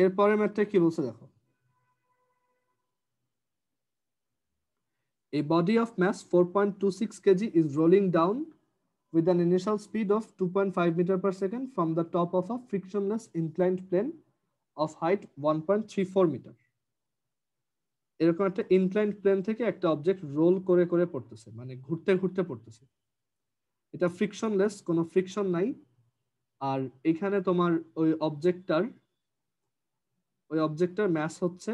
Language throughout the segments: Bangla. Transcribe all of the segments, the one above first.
এরপরে ম্যাথটা কি বলছে দেখো, a body of mass 4.26 kg is rolling down with an initial speed of 2.5 meter per second from the top of a frictionless inclined plane of height 1.34 meter. এরকম একটা ইনক্লাইন্ড প্লেন থেকে একটা অবজেক্ট রোল করে করে পড়তেছে, মানে ঘুরতে ঘুরতে পড়তেছে। এটা ফ্রিকশনলেস, কোনো ফ্রিকশন নাই। আর এখানে তোমার ওই অবজেক্টটার ম্যাস হচ্ছে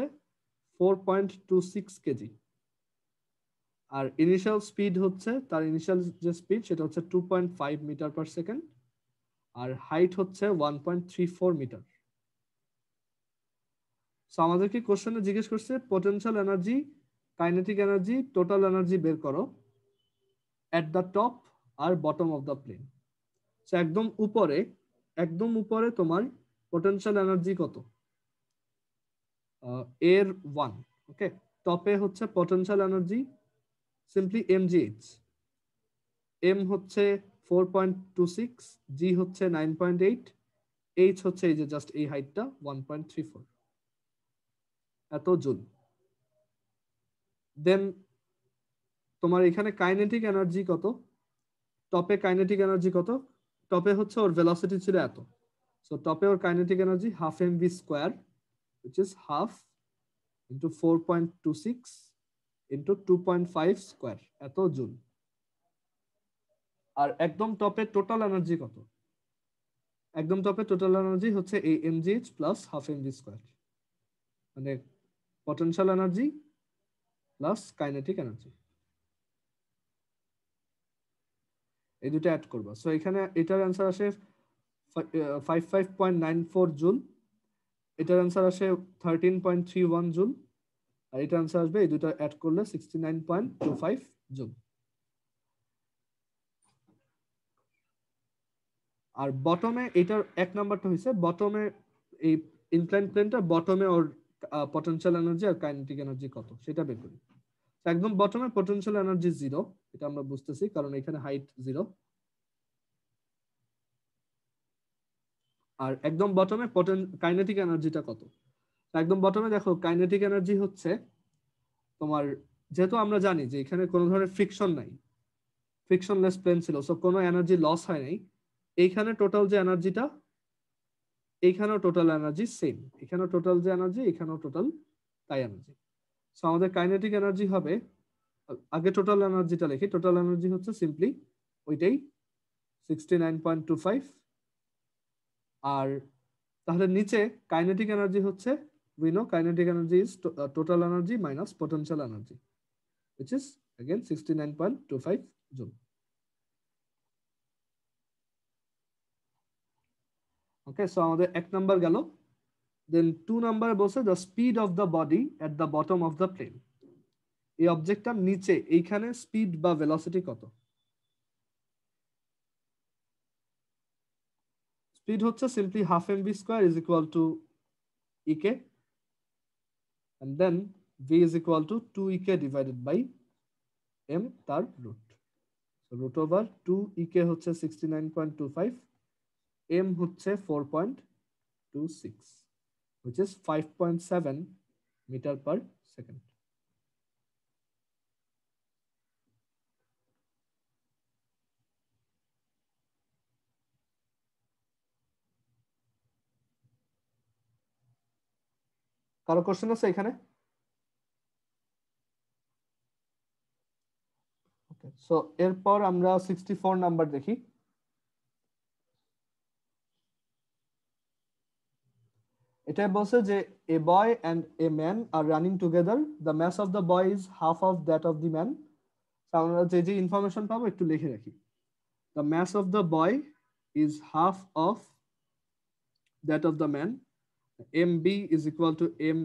4.26 কেজি। আর ইনিশিয়াল স্পিড হচ্ছে, তার ইনিশিয়াল যে স্পিড সেটা হচ্ছে 2.5 মিটার পার সেকেন্ড, আর হাইট হচ্ছে 1.34 মিটার। সো আমাদেরকে কোশ্চেনে জিজ্ঞেস করছে potential energy, kinetic energy, total energy বের করো এট দ্য টপ আর bottom of the plane. So একদম উপরে তোমার পোটেনশিয়াল এনার্জি কত? এর 1। ওকে, টপে হচ্ছে potential energy simply mgh। M হচ্ছে 4.26, জি হচ্ছে 9.8, এইচ হচ্ছে এই যে জাস্ট এই হাইটটা 1.34, এত জুল। দেন তোমার এখানে কাইনেটিক এনার্জি কত? টপে কাইনেটিক এনার্জি কত? টপে হচ্ছে ওর ভেলোসিটি ছিল এত, সো টপে ওর kinetic energy half M V square, which is half into 4.26 into 2.5 square, এত জুল। আর একদম টপে টোটাল এনার্জি কত? একদম টপে টোটাল এনার্জি হচ্ছে এই mgh plus half M V square, মানে potential energy plus kinetic energy, এই দুটো অ্যাড করবা। সো এখানে এটার অ্যান্সার আসে 55.94 জুল, এটার অ্যান্সার আসে 13.31 জুল, আর এটা অ্যান্সার আসবে এই দুটো অ্যাড করলে 69.25 জুল। আর বটমে এটার এক নাম্বারটা হয়েছে বটমে, এই ইনক্লাইন প্লেনটা বটমে ওর পটেনশিয়াল এনার্জি আর কাইনেটিক এনার্জি কত সেটা বের করি। একদম বটমে পটেনশিয়াল এনার্জি 0, এটা আমরা বুঝতেছি কারণ এখানে হাইট 0। আর একদম বটমে কাইনেটিক এনার্জিটা কত? একদম বটমে দেখো কাইনেটিক এনার্জি হচ্ছে তোমার, যেহেতু আমরা জানি যে এখানে কোনো ধরনের ফ্রিকশন নাই, ফ্রিকশনলেস প্লেন ছিল, সো কোনো এনার্জি লস হয় নাই। এইখানে টোটাল যে এনার্জিটা, এইখানেও টোটাল এনার্জি সেম, এখানেও টোটাল যে এনার্জি, এখানেও টোটাল তাই এনার্জি। সো আমাদের কাইনেটিক এনার্জি হবে, আগে টোটাল এনার্জিটা লিখি, টোটাল এনার্জি হচ্ছে সিম্পলি ওইটাই 69.25। আর তাহলে নিচে কাইনেটিক এনার্জি হচ্ছে, we know kinetic energy is total energy minus potential energy, which is again 69.25 joule. Okay, so আমাদের এক নাম্বার গেল। দেন 2 নাম্বার বলছে the speed of the body at the bottom of the plane। এই অবজেক্টটার নিচে এইখানে স্পিড বা ভেলোসিটি কত? স্পিড হচ্ছে simply half M V square is equal to KE, and then v is equal to 2 ek divided by m তার root. So root over 2 ek হচ্ছে 69.25, m হচ্ছে 4.26, which is 5.7 meter per second. কারো কোশ্চেন আছে এখানে? ওকে, সো এরপর আমরা 64 নাম্বার দেখি। এটা বলছে যে a boy and a man are running together, the mass of the boy is half of that of the man। আমরা যে যে ইনফরমেশন পাবো একটু লিখে রাখি। The mass of the boy is half of that of the man, mb is equal to m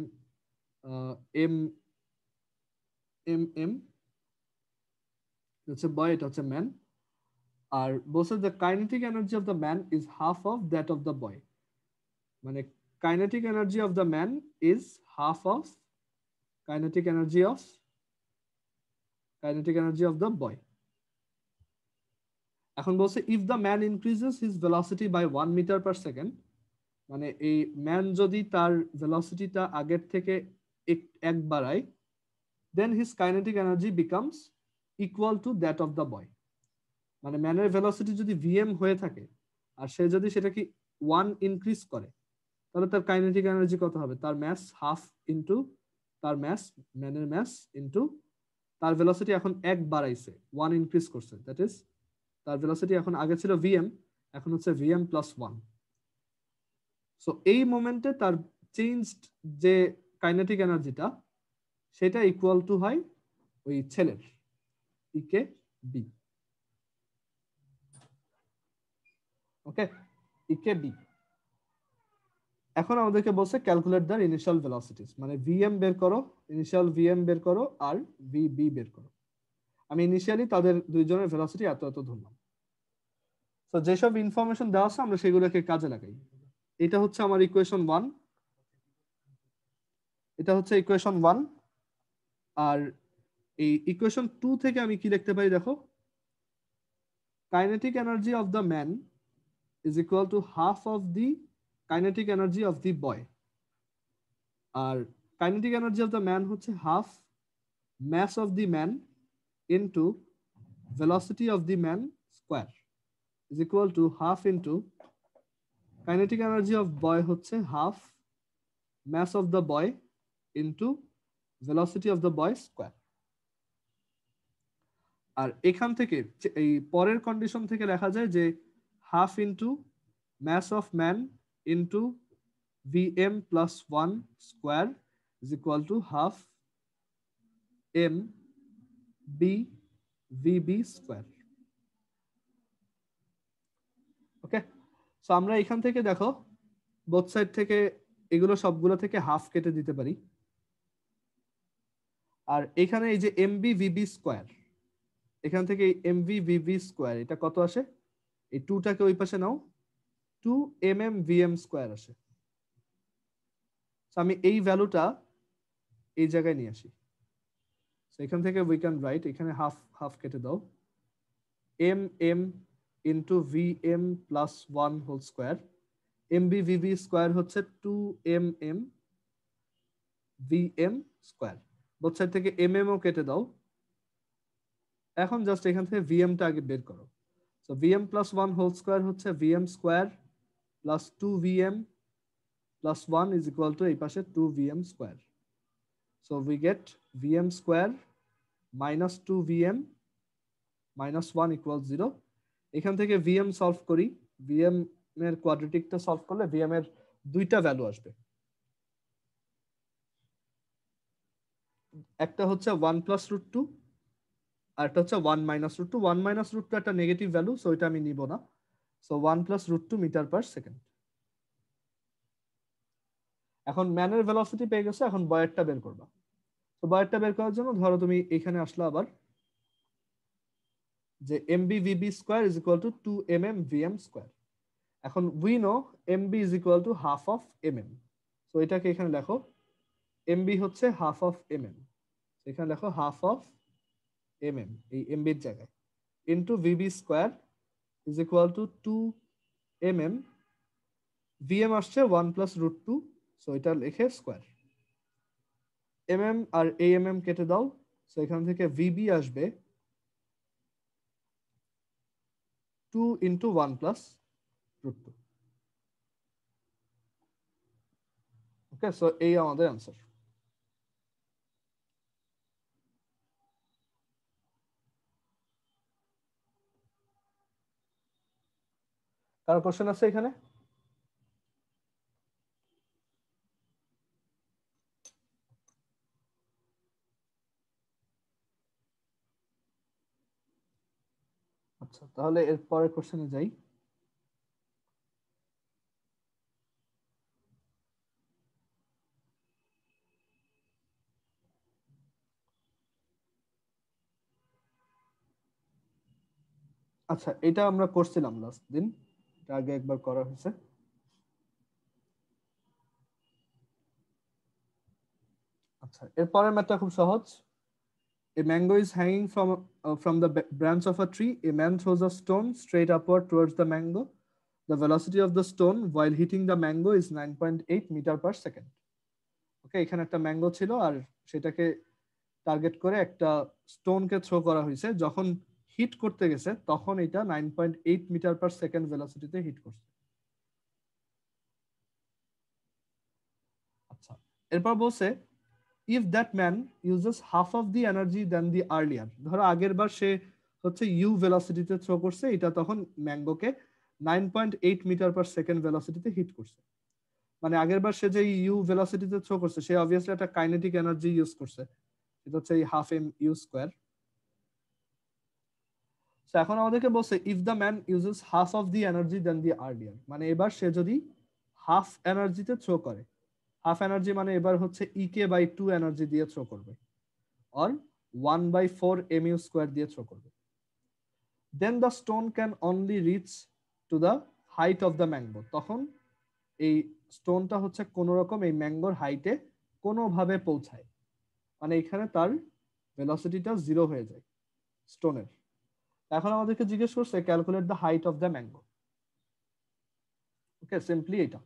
m m হচ্ছে বয়, এটা হচ্ছে ম্যান। আর বলছে the kinetic energy of the man is half of that of the boy, মানে kinetic energy of the man is half of kinetic energy of the boy। এখন বলছে if the man increases his velocity by 1 meter per second, মানে এই ম্যান যদি তার ভেলোসিটিটা আগের থেকে এক বাড়ায়, then his kinetic energy becomes equal to that of the boy. মানে ম্যানের ভেলোসিটি যদি vm হয়ে থাকে আর সে যদি সেটাকে 1 ইনক্রিজ করে, তাহলে তার কাইনেটিক এনার্জি কত হবে? তার ম্যাস হাফ ইনটু তার ম্যাস, ম্যানের ম্যাস ইনটু তার ভেলোসিটি এখন এক বাড়াইছে, 1 ইনক্রিজ করছে, দ্যাট ইজ তার ভেলোসিটি এখন আগে ছিল vm, এখন হচ্ছে vm প্লাস 1। সো এই মোমেন্টে তার চেঞ্জড যে কাইনেটিক এনার্জিটা সেটা ইকুয়াল টু হয় ওই ছেলের ইকে বি। ওকে, ইকে বি। এখন আমাদেরকে বলছে ক্যালকুলেট দ্য ইনিশিয়াল ভেলোসিটিস, মানে ভিএম বের করো, ইনিশিয়াল ভিএম বের করো আর ভিবি বের করো। আমি ইনিশিয়ালি তাদের দুইজনের ভেলোসিটি এত এত ধরলাম। তো যেসব ইনফরমেশন দেওয়া আছে আমরা সেগুলোকে কাজে লাগাই। এটা হচ্ছে আমার ইকুয়েশন 1, এটা হচ্ছে ইকুয়েশন 1। আর এই ইকুয়েশন 2 থেকে আমি কি লিখতে পারি দেখো, kinetic energy of the man is equal to half of the kinetic energy of the boy. আর kinetic energy of the man হচ্ছে half mass of the man into velocity of the man square is equal to half into kinetic energy of boy হচ্ছে half mass of the boy into velocity of the boy square। আর এখান থেকে এই পরের কন্ডিশন থেকে লেখা যায় যে half into mass of man into vm plus 1 square is equal to half m b vb square। Okay, so আমরা এখান থেকে দেখো বোথ সাইড থেকে এগুলো সবগুলো থেকে হাফ কেটে দিতে পারি। আর এখানে এই যে এমবি ভিবি স্কোয়ার, এখান থেকে এমভি ভিবি স্কোয়ার এটা কত আসে? এই 2টাকে ওই পাশে নাও, 2 mm vm স্কোয়ার আসে। আমি এই ভ্যালুটা এই জায়গায় নিয়ে আসি। সো এখান থেকে উই ক্যান রাইট, এখানে হাফ হাফ কেটে দাও, M M into V M plus 1 whole square, MB VB square হচ্ছে 2 mm vm square. Both side থেকে mm ও কেটে দাও। এখন জাস্ট এখান থেকে vm টা আগে বের করো। So vm plus 1 whole square হচ্ছে vm square plus 2vm plus 1 is equal to এই পাশে 2vm square. So we get vm square minus 2vm minus 1 equal 0। এখান থেকে vm সলভ করি, vm এর কোয়াড্রেটিকটা সলভ করলে vm এর দুইটা ভ্যালু আসবে। একটা হচ্ছে 1 প্লাস রুট 2 আর একটা হচ্ছে 1 মাইনাস রুট 2। 1 মাইনাস রুট 2 একটা নেগেটিভ ভ্যালু, সো এটা আমি নিব না। So 1 plus root 2 metre per second. এখন ম্যানের ভেলোসিটি পেয়ে গেছে, এখন বয়েরটা বের করবা। তো বয়েরটা বের করার জন্য ধরো তুমি এখানে আসলো আবার যে mb VB square is equal to 2 mm vm square. এখন we know mb is equal to half of mm, so এটাকে এখানে লেখো, এমবি হচ্ছে হাফ অফ mm, এখানে লেখো হাফ অফ mm এই এমবির জায়গায়, into VB square is equal to 2 mm, vm আসছে 1 প্লাস রুট 2, সো এটা লিখে স্কোয়ার। mm আর am কেটে দাও, সো এখান থেকে vb আসবে 2 ইন্টু 1 প্লাস রুট 2। ওকে, সো এই আমাদের অ্যান্সার। কারো কোশ্চেন আছে এখানে? আচ্ছা, তাহলে এর পরের কোশ্চেনে যাই। আচ্ছা, এটা আমরা করছিলাম লাস্ট দিন, এটা আগে একবার করা হয়েছে। আচ্ছা, এর পরের ম্যাথটা খুব সহজ। A mango is hanging from the branch of a tree. A man throws a stone straight upward towards the mango. the velocity of the stone while hitting the mango is 9.8 meter per second. ওকে, এখানে একটা ম্যাঙ্গো ছিল আর সেটাকে টার্গেট করে একটা স্টোনকে থ্রো করা হয়েছে, যখন হিট করতে গেছে তখন এটা 9.8 মিটার পার সেকেন্ড ভেলোসিটিতে হিট করছে। আচ্ছা, এরপর বলছে if that man uses half of the energy then the earlier, ধরো আগের বার সে হচ্ছে ইউ ভেলোসিটিতে থ্রো করছে, এটা তখন ম্যাঙ্গোকে 9.8 মিটার পার সেকেন্ড ভেলোসিটিতে হিট করছে। মানে আগের বার সে যে ইউ ভেলোসিটিতে থ্রো করছে সে অবভিয়াসলি একটা কাইনেটিক এনার্জি ইউজ করছে, এটা হচ্ছে এই হাফ এম ইউ স্কোয়ার। এখন আমাদেরকে বলছে if the man uses half of the energy then the earlier, মানে এবার সে যদি হাফ এনার্জিতে থ্রো করে, হাফ এনার্জি মানে এবার হচ্ছে ইকে বাই 2 এনার্জি দিয়ে থ্রো করবে, অর 1/4 mu স্কোয়ার দিয়ে থ্রো করবে, then the stone can only reach to the height of the mango, তখন এই স্টোনটা হচ্ছে কোন রকম এই ম্যাঙ্গোর হাইটে কোনোভাবে পৌঁছায়, মানে এখানে তার ভেলোসিটিটা 0 হয়ে যায় স্টোনের। এখন আমাদেরকে জিজ্ঞেস করছে calculate the height of the mango. Okay, simply এটা।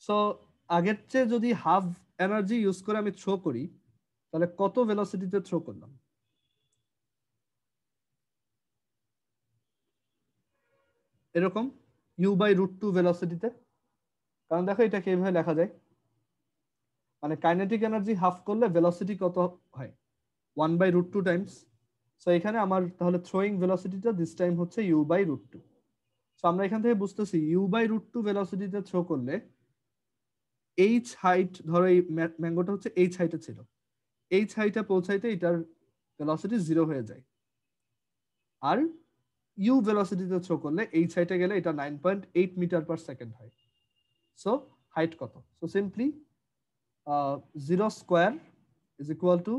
সো আগের চেয়ে যদি হাফ এনার্জি ইউজ করে আমি থ্রো করি তাহলে কত ভেলোসিটিতে থ্রো করলাম? এরকম u/√2 ভেলোসিটিতে। কারণ দেখো এটাকে এইভাবে লেখা যায়, মানে কাইনেটিক এনার্জি হাফ করলে ভেলোসিটি কত হয়? 1/√2 টাইমস। সো এখানে আমার তাহলে থ্রোয়িং ভেলোসিটিটা দিস টাইম হচ্ছে u/√2। সো আমরা এখান থেকে বুঝতেছি u/√2 ভেলোসিটিতে থ্রো করলে এইচ হাইট, ধরো এই ম্যাঙ্গোটা হচ্ছে এইচ হাইটে ছিল, এইচ হাইটে পৌঁছাইতে এটার ভেলোসিটি 0 হয়ে যায়, আর ইউ ভেলোসিটিতে থ্রো করলে এইচ হাইটে গেলে এটা 9.8 মিটার পার সেকেন্ড হয়। সো হাইট কত? So simply 0 square is equal two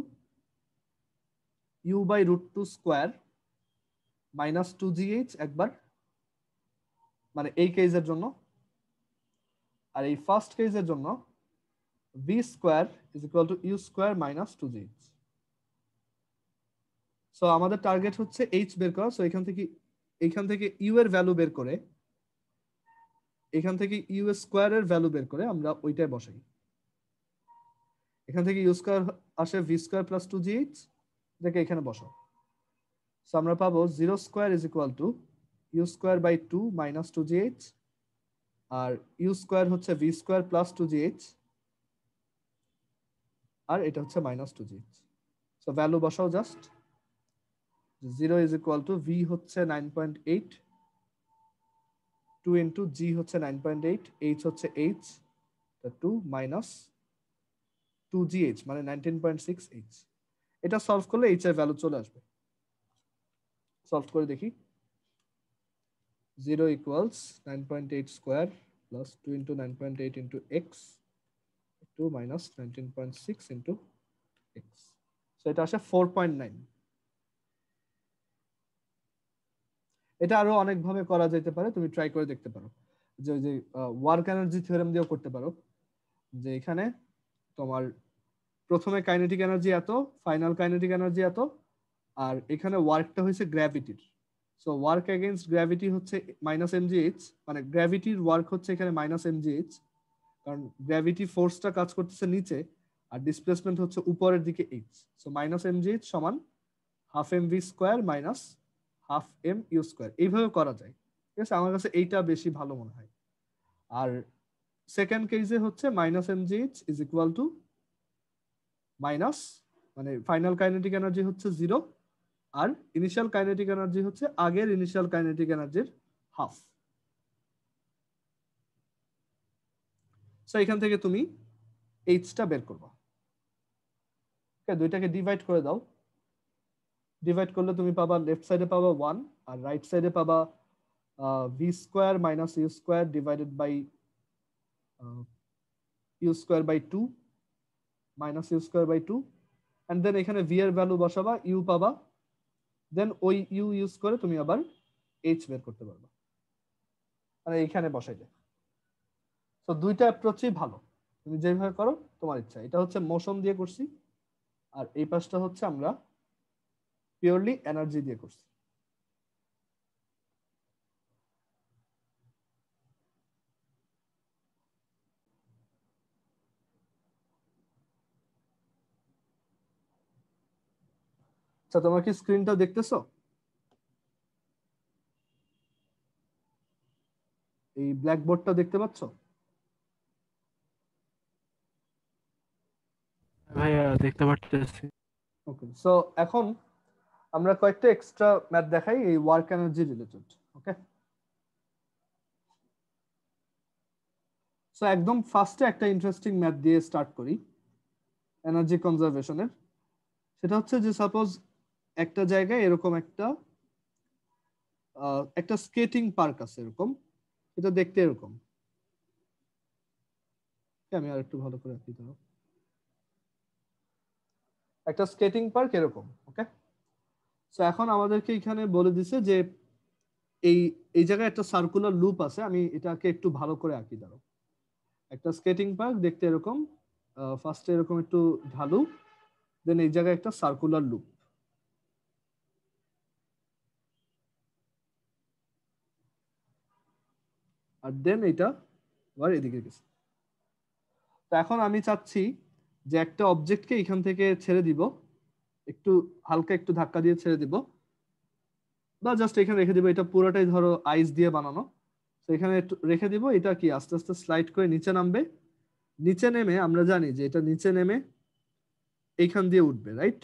u/√2 square minus 2gh একবার, মানে এই কেসের জন্য, আর এই ফার্স্ট কেসের জন্য v square is equal to U square minus 2gh। So আমাদের টার্গেট হচ্ছে h বের করা। সো এখান থেকে ইউ এর ভ্যালু বের করে, এখান থেকে ইউ স্কোয়ার এর ভ্যালু বের করে আমরা ওইটাই বসাই। এখান থেকে ইউ স্কোয়ার আসে ভি স্কোয়ার প্লাস 2gh, এটাকে এখানে বসাও। সো আমরা পাবো 0 square is equal to U square by 2 minus 2gh, আর ইউ স্কোয়ার হচ্ছে ভি স্কোয়ার প্লাস 2gh, আর এটা হচ্ছে মাইনাস 2gh। সো ভ্যালু বসাও just. 0 is equal to V হচ্ছে 9.8, 2 ইন্টু জি হচ্ছে 9.8, এইচ হচ্ছে এইচ 2 মাইনাস 2gh মানে 19.6h। এটা সলভ করলে এইচ এর ভ্যালু চলে আসবে। সলভ করে দেখি। 0 equals 9.8 square plus 2 into 9.8 into x 2 minus 19.6 into x. So এটা আসে 4.9। এটা আরো অনেকভাবে করা যেতে পারে, তুমি ট্রাই করে দেখতে পারো। যে ওই যে ওয়ার্ক এনার্জি থিওরেম দিয়েও করতে পারো, যে এখানে তোমার প্রথমে কাইনেটিক এনার্জি এত, ফাইনাল কাইনেটিক এনার্জি এত, আর এখানে ওয়ার্কটা হয়েছে গ্র্যাভিটির। সো ওয়ার্ক এগেইনস্ট গ্র্যাভিটি হচ্ছে মাইনাস mgh, মানে গ্র্যাভিটির ওয়ার্ক হচ্ছে এখানে মাইনাস mgh, কারণ গ্র্যাভিটি ফোর্সটা কাজ করতেছে নিচে আর ডিসপ্লেসমেন্ট হচ্ছে উপরের দিকে h। সো মাইনাস mgh সমান half mv square minus half M U square, এইভাবে করা যায়। ঠিক আছে, আমার কাছে এইটা বেশি ভালো মনে হয়। আর সেকেন্ড কেসে হচ্ছে minus mgh is equal to minus, মানে ফাইনাল কাইনেটিক এনার্জি হচ্ছে 0, আর ইনিশিয়াল কাইনেটিক এনার্জি হচ্ছে আগের ইনিশিয়াল কাইনেটিক এনার্জির হাফ। সো এখান থেকে তুমি এইচটা বের করবা। দুইটাকে ডিভাইড করে দাও। ডিভাইড করলে তুমি পাবা লেফট সাইডে পাবা 1 আর রাইট সাইডে পাবা V square minus U square divided by U square by 2 minus U square by 2, and then এখানে ভি এর ভ্যালু বসাবা, ইউ পাবা, দেন ওই ইউ ইউজ করে তুমি আবার এইচ বের করতে পারবা, মানে এইখানে বসাইলে। তো দুইটা অ্যাপ্রোচই ভালো, তুমি যেভাবে করো তোমার ইচ্ছা। এটা হচ্ছে মোশন দিয়ে করছি, আর এই পাশটা হচ্ছে আমরা পিওরলি এনার্জি দিয়ে করছি। আচ্ছা, তোমরা কি স্ক্রিনটা দেখতেছো? এই ব্ল্যাকবোর্ডটা দেখতে পাচ্ছ? ভাইয়া দেখতে পারতেছি। ওকে, সো এখন আমরা কয়েকটা এক্সট্রা ম্যাথ দেখাই এই ওয়ার্ক এনার্জি রিলেটেড। ওকে, সো একদম ফার্স্টে একটা ইন্টারেস্টিং ম্যাথ দিয়ে স্টার্ট করি এনার্জি কনজারভেশনের। সেটা হচ্ছে যে সাপোজ একটা জায়গায় এরকম একটা স্কেটিং পার্ক আছে এরকম, এটা দেখতে এরকম। আমি আর একটু ভালো করে আঁকি দাও। একটা স্কেটিং পার্ক এরকম, ওকে। সো এখন আমাদেরকে এখানে বলে দিছে যে এই এই জায়গায় একটা সার্কুলার লুপ আছে। আমি এটাকে একটু ভালো করে আঁকি দাও। একটা স্কেটিং পার্ক দেখতে এরকম, ফার্স্টে এরকম একটু ঢালু, দেন এই জায়গায় একটা সার্কুলার লুপ, আর দেন এটা আবার এদিকে গেছে। তো এখন আমি চাচ্ছি যে একটা অবজেক্টকে এখান থেকে ছেড়ে দিব, একটু হালকা একটু ধাক্কা দিয়ে ছেড়ে দিব, বা জাস্ট এখানে রেখে দিব। এটা পুরোটাই ধরো আইস দিয়ে বানানো, তো এখানে একটু রেখে দিব। এটা কি আস্তে আস্তে স্লাইড করে নিচে নামবে। নিচে নেমে আমরা জানি যে এটা নিচে নেমে এইখান দিয়ে উঠবে, রাইট?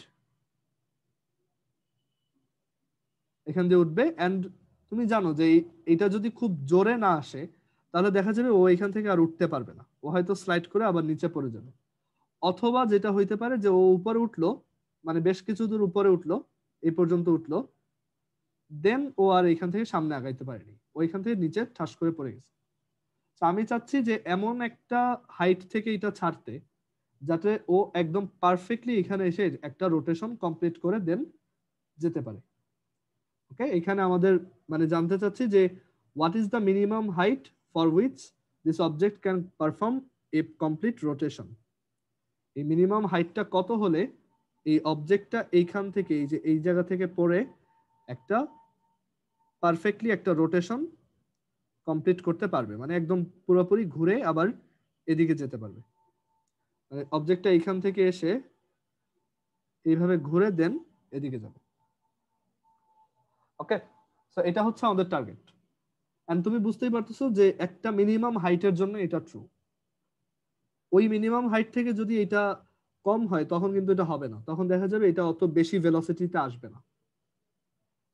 এখান দিয়ে উঠবে। অ্যান্ড তুমি জানো যে এটা যদি খুব জোরে না আসে তাহলে দেখা যাবে ও এখান থেকে আর উঠতে পারবে না, ও হয়তো স্লাইড করে আবার নিচে পড়ে যাবে। অথবা যেটা হইতে পারে যে ও উপরে উঠলো, মানে বেশ কিছু দূর উপরে উঠলো, এই পর্যন্ত উঠলো, দেন ও আর এখান থেকে সামনে আগাইতে পারেনি, ওইখান থেকে নিচে ঠাস করে পড়ে গেছে। তো আমি চাচ্ছি যে এমন একটা হাইট থেকে এটা ছাড়তে যাতে ও একদম পারফেক্টলি এখানে এসে একটা রোটেশন কমপ্লিট করে দেন যেতে পারে। ওকে, এখানে আমাদের মানে জানতে চাচ্ছি যে what is the minimum height for which this object can perform A complete rotation. এই মিনিমাম হাইটটা কত হলে এই অবজেক্টটা এইখান থেকে এই যে এই জায়গা থেকে পড়ে একটা পারফেক্টলি একটা রোটেশন কমপ্লিট করতে পারবে, মানে একদম পুরোপুরি ঘুরে আবার এদিকে যেতে পারবে। মানে অবজেক্টটা এইখান থেকে এসে এইভাবে ঘুরে দেন এদিকে যাবে। ওকে, সো এটা হচ্ছে আমাদের টার্গেট। এন্ড তুমি বুঝতেই পারতেছো যে একটা মিনিমাম হাইটের জন্য এটা ট্রু। ওই মিনিমাম হাইট থেকে যদি এটা কম হয় তখন কিন্তু এটা হবে না, তখন দেখা যাবে এটা অত বেশি ভেলোসিটিতে আসবে না।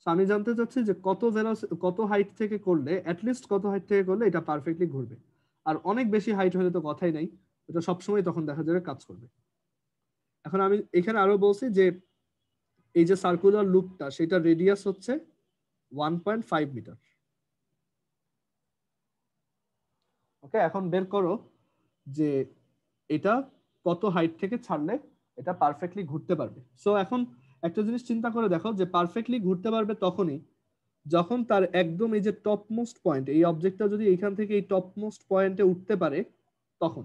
আমি জানতে চাচ্ছি যে কত হাইট থেকে করলে, অ্যাটলিস্ট কত হাইট থেকে করলে এটা পারফেক্টলি ঘুরবে। আর অনেক বেশি হাইট হলে তো কথাই নাই, এটা সবসময় তখন দেখা যাবে কাজ করবে। এখন আমি এখানে আরো বলছি যে এই যে সার্কুলার লুপটা সেটা রেডিয়াস হচ্ছে 1.5 মিটার। ওকে, এখন বের করো যে এটা কত হাইট থেকে ছাড়লে এটা পারফেক্টলি ঘুরতে পারবে। সো এখন একটা জিনিস চিন্তা করে দেখো যে পারফেক্টলি ঘুরতে পারবে তখনই যখন তার একদম এই যে টপ মোস্ট পয়েন্ট, এই অবজেক্টটা যদি এইখান থেকে এই টপ মোস্ট পয়েন্টে উঠতে পারে তখন।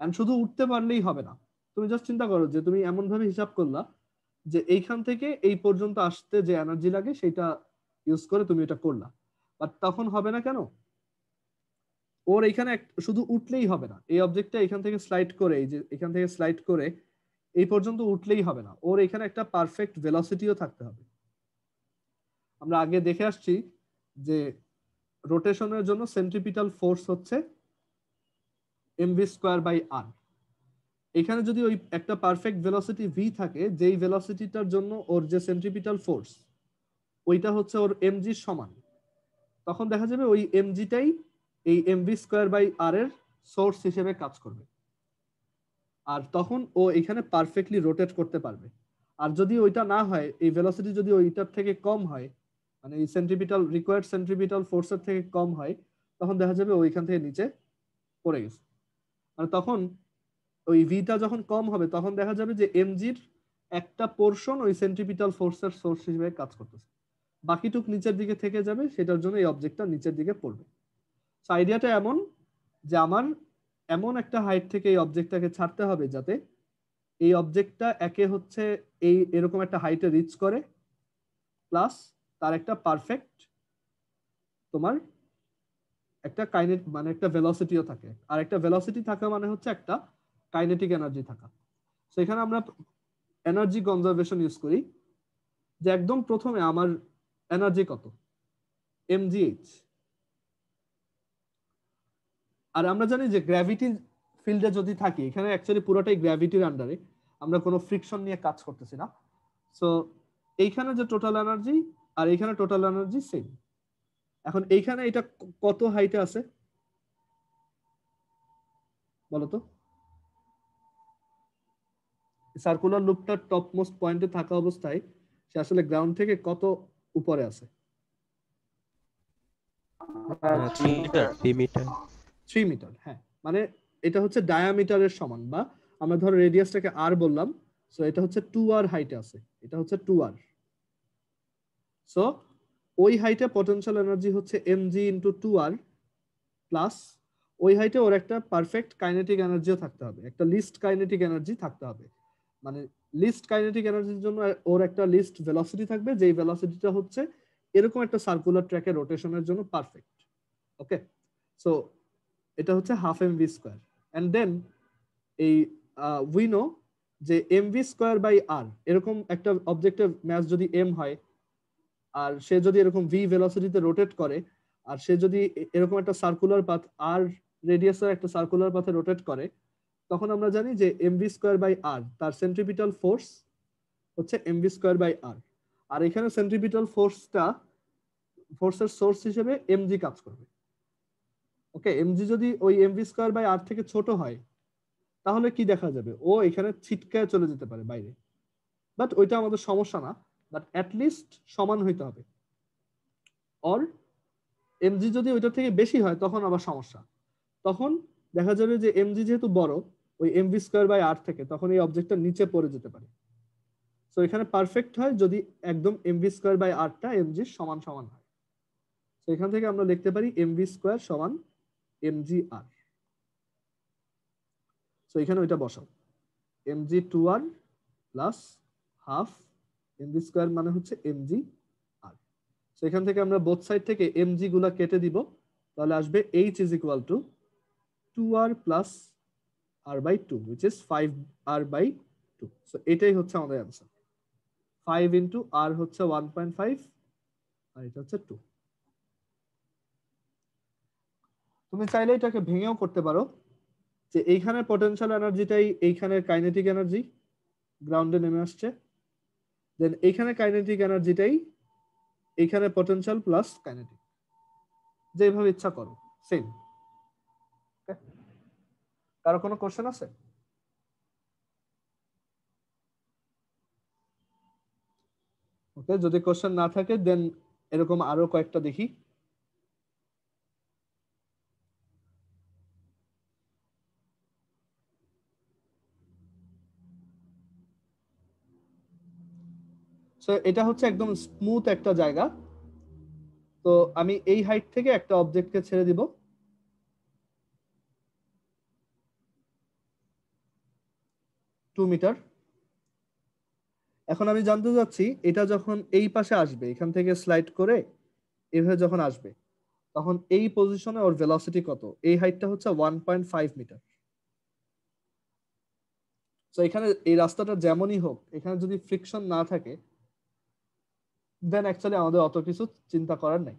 এন্ড শুধু উঠতে পারলেই হবে না, তুমি জাস্ট চিন্তা করো যে তুমি এমন ভাবে হিসাব করলা যে এইখান থেকে এই পর্যন্ত আসতে যে এনার্জি লাগে সেটা ইউজ করে তুমি এটা করলা, বাট তখন হবে না কেন? ওর এখানে শুধু উঠলেই হবে না, এই অবজেক্টটা এখান থেকে স্লাইড করে এই যে এখান থেকে স্লাইড করে এই পর্যন্ত উঠলেই হবে না, ওর এখানে একটা পারফেক্ট ভেলোসিটিও থাকতে হবে। আমরা আগে দেখে আসছি যে রোটেশনের জন্য সেন্ট্রিপিটাল ফোর্স হচ্ছে mv²/r। এখানে যদি ওই একটা পারফেক্ট ভেলোসিটি v থাকে, যেই ভেলোসিটিটার জন্য ওর যে সেন্ট্রিপিটাল ফোর্স ওইটা হচ্ছে ওর mg সমান, তখন দেখা যাবে ওই mgটাই এই mv²/r এর সোর্স হিসেবে কাজ করবে। আর তখন ও এখানে পারফেক্টলি রোটেট করতে পারবে। আর যদি ওইটা না হয়, এই ভেলোসিটি যদি ওইটার থেকে কম হয়, মানে এই রিকোয়ার্ড সেন্ট্রিপিটাল ফোর্সের থেকে কম হয়, তখন দেখা যাবে ওইখান থেকে নিচে পড়ে গেছে। মানে তখন ওই ভিটা যখন কম হবে তখন দেখা যাবে যে এমজির একটা পোর্শন ওই সেন্ট্রিপিটাল ফোর্সের সোর্স হিসেবে কাজ করতেছে, বাকিটুক নিচের দিকে থেকে যাবে, সেটার জন্য এই অবজেক্টটা নিচের দিকে পড়বে। আইডিয়াটা এমন যে আমার এমন একটা হাইট থেকে এই অবজেক্টটাকে ছাড়তে হবে যাতে এই অবজেক্টটা একে হচ্ছে এই এরকম একটা হাইটে রিচ করে, প্লাস তার একটা পারফেক্ট তোমার একটা মানে একটা ভেলোসিটিও থাকে। আর একটা ভেলোসিটি থাকা মানে হচ্ছে একটা কাইনেটিক এনার্জি থাকা। তো এখানে আমরা এনার্জি কনজারভেশন ইউজ করি। যে একদম প্রথমে আমার এনার্জি কত, mgh। আর আমরা জানি যে গ্র্যাভিটি ফিল্ডে যদি থাকি, এখানে অ্যাকচুয়ালি পুরোটাই গ্র্যাভিটির আন্ডারে, আমরা কোনো ফ্রিকশন নিয়ে কাজ করতেছি না। সো এইখানে যে টোটাল এনার্জি আর এইখানে টোটাল এনার্জি সেম। এখন এইখানে এটা কত হাইটে আছে বলতো? সার্কুলার লুপটার টপ মোস্ট পয়েন্টে থাকা অবস্থায় সে আসলে গ্রাউন্ড থেকে কত উপরে আছে? 3 মিটার 3 মিটার। 3 মিটার, হ্যাঁ। মানে এটা হচ্ছে ডায়ামিটারের সমান, বা আমরা ধরো রেডিয়াসটাকে আর বললাম, সো এটা হচ্ছে 2r হাইটে আছে, এটা হচ্ছে 2r। সো ওই হাইটে পটেনশিয়াল এনার্জি হচ্ছে mg ইন্টু 2r প্লাস ওই হাইটে ওর একটা পারফেক্ট কাইনেটিক এনার্জিও থাকতে হবে, একটা লিস্ট কাইনেটিক এনার্জি থাকতে হবে। মানে লিস্ট কাইনেটিক এনার্জির জন্য ওর একটা লিস্ট ভেলোসিটি থাকবে, যেই ভেলোসিটিটা হচ্ছে এরকম একটা সার্কুলার ট্র্যাকে রোটেশনের জন্য পারফেক্ট। ওকে, সো এটা হচ্ছে half mv square. And then এই উই নো যে mv স্কোয়ার বাই আর, এরকম একটা অবজেক্টের ম্যাস যদি m হয় আর সে যদি এরকম v ভেলোসিটিতে রোটেট করে, আর সে যদি এরকম একটা সার্কুলার পাথ আর রেডিয়াসের একটা সার্কুলার পাথে রোটেট করে, তখন আমরা জানি যে mv স্কোয়ার বাই আর তার সেন্ট্রিপিটাল ফোর্স হচ্ছে mv স্কোয়ার বাই আর। আর এখানে সেন্ট্রিপিটাল ফোর্সের সোর্স হিসেবে mg কাজ করবে। ওকে, mg যদি ওই mv স্কোয়ার বাই আর থেকে ছোট হয়, তাহলে কি দেখা যাবে? ও এখানে ছিটকায় চলে যেতে পারে বাইরে, বাট ওইটা আমাদের সমস্যা না, বাট অ্যাটলিস্ট সমান হইতে হবে। অর mg যদি ওইটা থেকে বেশি হয় তখন আবার সমস্যা। তখন দেখা যাবে যে mg যেহেতু বড় ওই mv স্কোয়ার বাই আর থেকে, তখন এই অবজেক্টটা নিচে পড়ে যেতে পারে। তো এখানে পারফেক্ট হয় যদি একদম mv স্কোয়ার বাই আরটা mg সমান সমান হয়। তো এখান থেকে আমরা লিখতে পারি mv স্কোয়ার সমান mg আর। তো এখানে ওইটা বসাও, mg 2r plus half mv square মানে হচ্ছে mg আর। তো এখান থেকে আমরা বোথ সাইড থেকে mg গুলা কেটে দিব, তাহলে আসবে h is equal to 2r plus r by 2 which is 5r by 2। So এটাই হচ্ছে আমাদের অ্যান্সার। 5 ইন্টু r হচ্ছে 1.5 আর এটা হচ্ছে 2। তুমি চাইলে এটাকে ভেঙেও করতে পারো, যে এইখানে পটেনশিয়াল এনার্জিটাই এইখানের কাইনেটিক এনার্জি গ্রাউন্ডে নেমে আসছে, দেন এইখানে কাইনেটিক এনার্জিটাই এইখানে পটেনশিয়াল প্লাস কাইনেটিক, যেভাবে ইচ্ছা করো সেম। কারো কোনো কোশ্চেন আছে? ওকে, যদি কোশ্চেন না থাকে দেন এরকম আরো কয়েকটা দেখি। সো এটা হচ্ছে একদম স্মুথ একটা জায়গা। তো আমি এই হাইট থেকে একটা অবজেক্টকে ছেড়ে দিব, 2 মিটার। এখন আমি জানতে চাচ্ছি এটা যখন এই পাশে আসবে, এখান থেকে স্লাইড করে এভাবে যখন আসবে, তখন এই পজিশনে ওর ভেলোসিটি কত? এই হাইটটা হচ্ছে 1.5 মিটার। তো এখানে এই রাস্তাটা যেমনই হোক, এখানে যদি ফ্রিকশন না থাকে দেন অ্যাকচুয়ালি আমাদের অত কিছু চিন্তা করার নাই।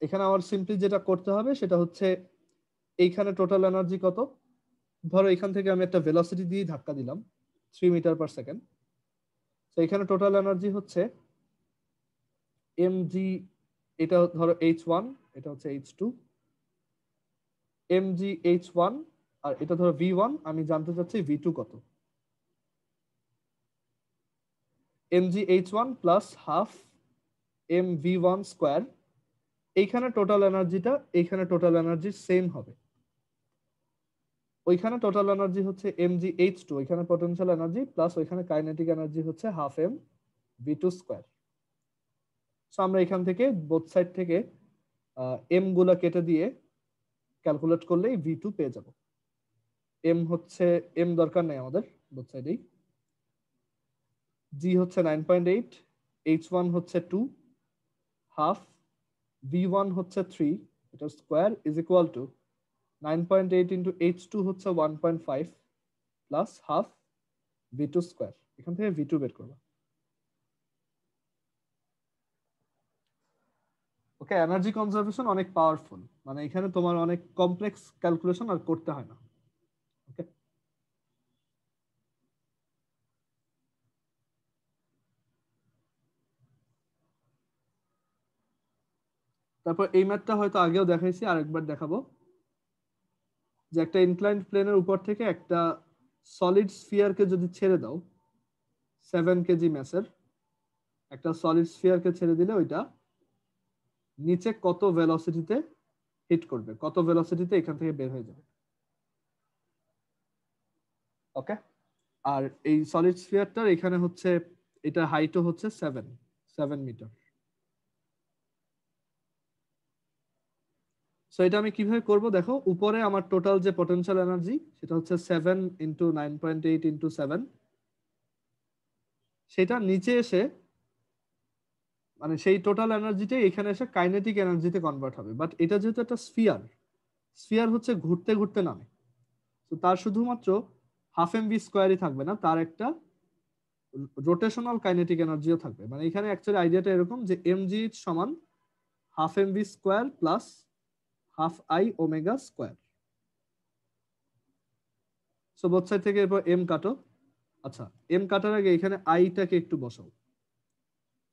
এখানে আমার সিম্পলি যেটা করতে হবে সেটা হচ্ছে এইখানে টোটাল এনার্জি কত, ধরো এখান থেকে আমি একটা ভেলোসিটি দিয়ে ধাক্কা দিলাম 3 মিটার পার সেকেন্ড। তো এখানে টোটাল এনার্জি হচ্ছে mg, এটা ধরো h1, এটা হচ্ছে h2, mg h1, আর এটা ধরো v1। আমি জানতে চাচ্ছি v2 কত। mg h1 plus half mv1 square. এইখানে টোটাল এনার্জিটা এইখানে টোটাল এনার্জি সেম হবে। ওইখানে টোটাল এনার্জি হচ্ছে mgh2, ওইখানে পটেনশিয়াল এনার্জি প্লাস ওইখানে কাইনেটিক এনার্জি হচ্ছে হাফ mv2 স্কোয়ার। সো আমরা এখান থেকে বোথ সাইড থেকে এম গুলা কেটে দিয়ে ক্যালকুলেট করলেই v2 পেয়ে যাব। এম হচ্ছে, এম দরকার নেই আমাদের, বোথ সাইডেই। জি হচ্ছে 9.8, h1 হচ্ছে 2, হাফ v1 হচ্ছে 3, এটা square is equal two 9.8 into h2 হচ্ছে 1.5 প্লাস হাফ v2 স্কোয়ার। এখান থেকে v2 বের করবো। ওকে, এনার্জি কনজারভেশন অনেক পাওয়ারফুল, মানে এখানে তোমার অনেক কমপ্লেক্স ক্যালকুলেশন আর করতে হয় না। ওকে, তারপর এই ম্যাথটা হয়তো আগেও দেখাইছি, আরেকবার দেখাবো। যে একটা ইনক্লাইন্ড প্লেনের উপর থেকে একটা সলিড স্ফিয়ারকে যদি ছেড়ে দাও, 7 কেজি ম্যাসের একটা সলিড স্ফিয়ারকে ছেড়ে দিলে ওইটা নিচে কত ভেলোসিটিতে হিট করবে, কত ভেলোসিটিতে এখান থেকে বের হয়ে যাবে। ওকে, আর এই সলিড স্ফিয়ারটার এখানে হচ্ছে এটা হাইটও হচ্ছে 7 মিটার। সো এটা আমি কিভাবে করব দেখো, উপরে আমার টোটাল যে পটেনশিয়াল এনার্জি সেটা হচ্ছে 7 ইন্টু 9.8 ইন্টু 7, সেটা নিচে এসে মানে সেই টোটাল এনার্জিটাই এখানে এসে কাইনেটিক এনার্জিতে কনভার্ট হবে। বাট এটা যেহেতু একটা স্ফিয়ার, স্ফিয়ার হচ্ছে ঘুরতে ঘুরতে নামে, তো তার শুধুমাত্র হাফ এম ভি স্কোয়ারই থাকবে না, তার একটা রোটেশনাল কাইনেটিক এনার্জিও থাকবে। মানে এখানে অ্যাকচুয়ালি আইডিয়াটা এরকম যে এম জি সমান half M V square plus half I omega square. So both side থেকে এরপর এম কাটো। আচ্ছা, এম কাটার আগে এখানে আইটাকে একটু বসাও।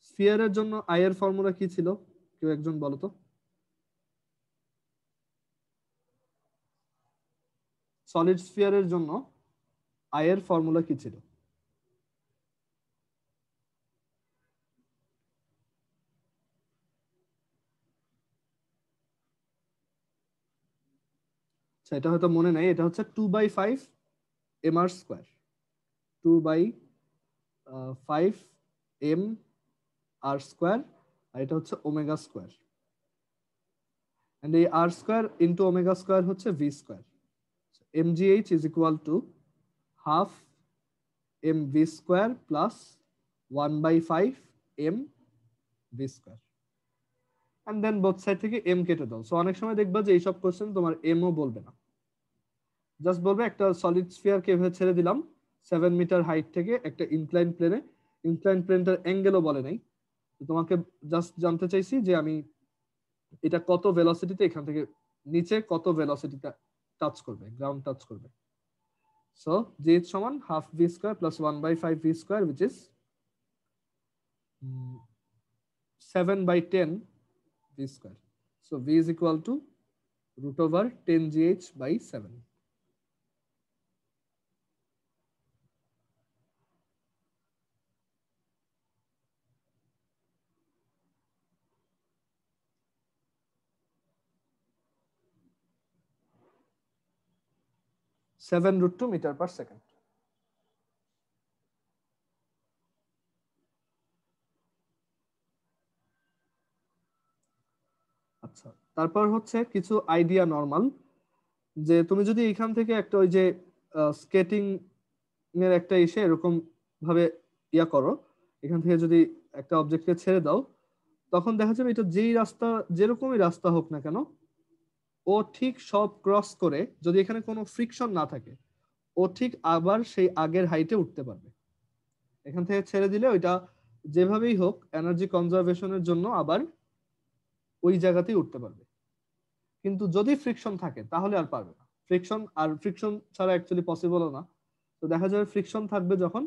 স্ফিয়ারের জন্য আই এর ফর্মুলা কি ছিল, কেউ একজন বলো তো? সলিড স্ফিয়ারের জন্য আই এর ফর্মুলা কি ছিল? আচ্ছা, এটা হয়তো মনে নাই, এটা হচ্ছে 2/5 M R square, 2/5 M R square, আর এটা হচ্ছে ওমেগা স্কোয়ার। এন্ড এই আর স্কোয়ার ইন্টু ওমেগা স্কোয়ার হচ্ছে V square. mgh is equal to half mv square plus 1/5 m v square, and then both side থেকে m কেটে দাও। সো অনেক সময় দেখবা যে এইসব কোশ্চেন তোমার m ও বলবে না, জাস্ট বলবে একটা সলিড স্ফিয়ারকে এভাবে ছেড়ে দিলাম 7 মিটার হাইট থেকে একটা ইনক্লাইন প্লেনে, ইনক্লাইন প্লেনটার অ্যাঙ্গেলও বলে নাই, তো তোমাকে জাস্ট জানতে চাইছি যে আমি এটা কত ভেলোসিটিতে এখান থেকে নিচে কত ভেলোসিটিতে টাচ করবে, গ্রাউন্ড টাচ করবে। So gh সমান half v square plus 1/5 v square, which is 7/10 v square. So v is equal to root over 10 gh by 7. (7√2 meter per second). আচ্ছা, তারপর হচ্ছে কিছু আইডিয়া নরমাল, যে তুমি যদি এখান থেকে একটা ওই যে স্কেটিং এর একটা এসে এরকম ভাবে ইয়া করো, এখান থেকে যদি একটা অবজেক্টকে ছেড়ে দাও, তখন দেখা যাবে এটা যেই রাস্তা, যেরকমই রাস্তা হোক না কেন, ও ঠিক সব ক্রস করে, যদি এখানে কোনো ফ্রিকশন না থাকে, ও ঠিক আবার সেই আগের হাইটে উঠতে পারবে। এখান থেকে ছেড়ে দিলে ওইটা যেভাবেই হোক এনার্জি কনজারভেশনের জন্য আবার ওই জায়গাতেই উঠতে পারবে। কিন্তু যদি ফ্রিকশন থাকে তাহলে আর পারবে না। ফ্রিকশন ছাড়া অ্যাকচুয়ালি পসিবলও না। তো দেখা যাবে ফ্রিকশন থাকবে যখন,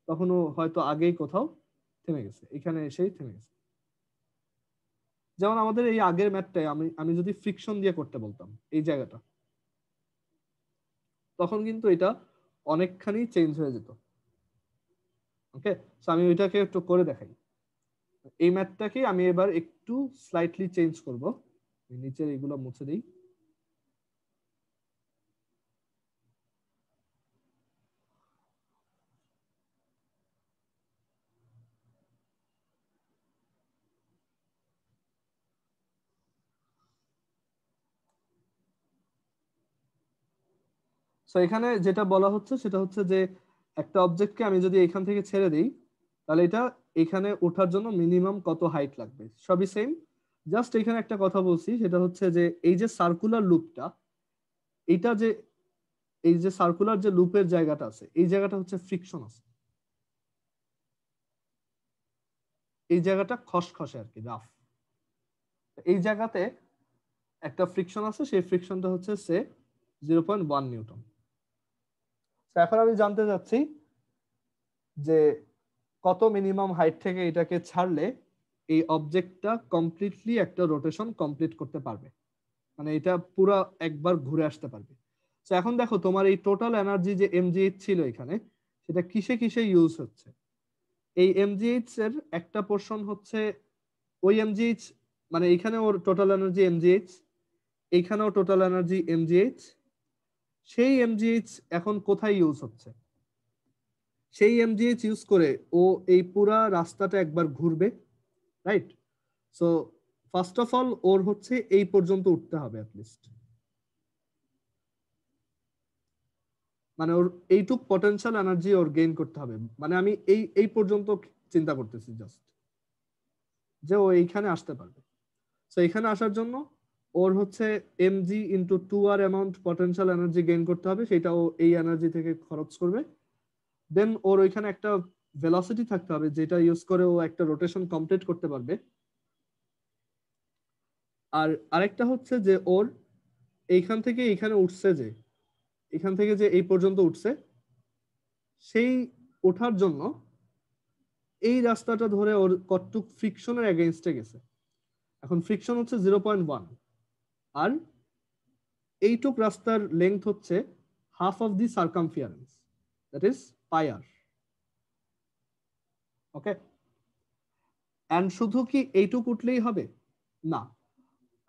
তখন ও হয়তো আগেই কোথাও থেমে গেছে, এখানে এসেই থেমে গেছে। যেমন আমাদের এই আগের ম্যাথটাই আমি যদি ফ্রিকশন দিয়ে করতে বলতাম এই জায়গাটা, তখন কিন্তু এটা অনেকখানি চেঞ্জ হয়ে যেত। ওকে, সো আমি ওইটাকে একটু করে দেখাই। এই ম্যাথটাকে আমি এবার একটু স্লাইটলি চেঞ্জ করব, নিচের এগুলো মুছে দিই। সো এখানে যেটা বলা হচ্ছে সেটা হচ্ছে যে একটা অবজেক্টকে আমি যদি এখান থেকে ছেড়ে দিই, তাহলে এটা এখানে ওঠার জন্য মিনিমাম কত হাইট লাগবে, সবই সেম। জাস্ট এখানে একটা কথা বলছি, সেটা হচ্ছে যে এই যে সার্কুলার লুপটা, এটা যে এই যে সার্কুলার যে লুপের জায়গাটা আছে, এই জায়গাটা হচ্ছে ফ্রিকশন আছে, এই জায়গাটা খসখসে আর কি, রাফ। এই জায়গাতে একটা ফ্রিকশন আছে, সেই ফ্রিকশনটা হচ্ছে সে 0.1 নিউটন। এখন আমি জানতে চাচ্ছি যে কত মিনিমাম হাইট থেকে এটাকে ছাড়লে এই অবজেক্টটা কমপ্লিটলি একটা রোটেশন কমপ্লিট করতে পারবে, মানে এটা পুরো একবার ঘুরে আসতে পারবে। তো এখন দেখো তোমার এই টোটাল এনার্জি যে এমজিএইচ ছিল এখানে, সেটা কিসে কিসে ইউজ হচ্ছে। এই এমজিএইচ এর একটা পোর্শন হচ্ছে ওই এমজিএইচ, মানে এখানে ওর টোটাল এনার্জি এমজিএইচ, এইখানেও টোটাল এনার্জি এমজিএইচ। সেই এমজিএইচ এখন কোথায় ইউজ হচ্ছে, সেই এমজিএইচ ইউজ করে ও এই পুরা রাস্তাটা একবার ঘুরবে, right? So first of all ওর হচ্ছে এই পর্যন্ত উঠতে হবে অ্যাটলিস্ট, মানে ওর এইটুক পটেনশিয়াল এনার্জি ওর গেইন করতে হবে। মানে আমি এই এই পর্যন্ত চিন্তা করতেছি জাস্ট, যে ও এইখানে আসতে পারবে। সো এখানে আসার জন্য ওর হচ্ছে MG into 2r amount potential energy gain করতে হবে, সেটা ও এই এনার্জি থেকে খরচ করবে। দেন ওর ওইখানে একটা ভেলোসিটি থাকতে হবে যেটা ইউজ করে ও একটা রোটেশন কমপ্লিট করতে পারবে। আর আরেকটা হচ্ছে যে ওর এইখান থেকে এইখানে উঠছে, যে এখান থেকে যে এই পর্যন্ত উঠছে, সেই ওঠার জন্য এই রাস্তাটা ধরে ওর কতটুক ফ্রিকশনের এগেইনস্টে গেছে। এখন ফ্রিকশন হচ্ছে 0.1, আর এইটুক রাস্তার লেংথ হচ্ছে half of the circumference, that is pi r. Okay, and শুধু কি এইটুক উঠলেই হবে? না,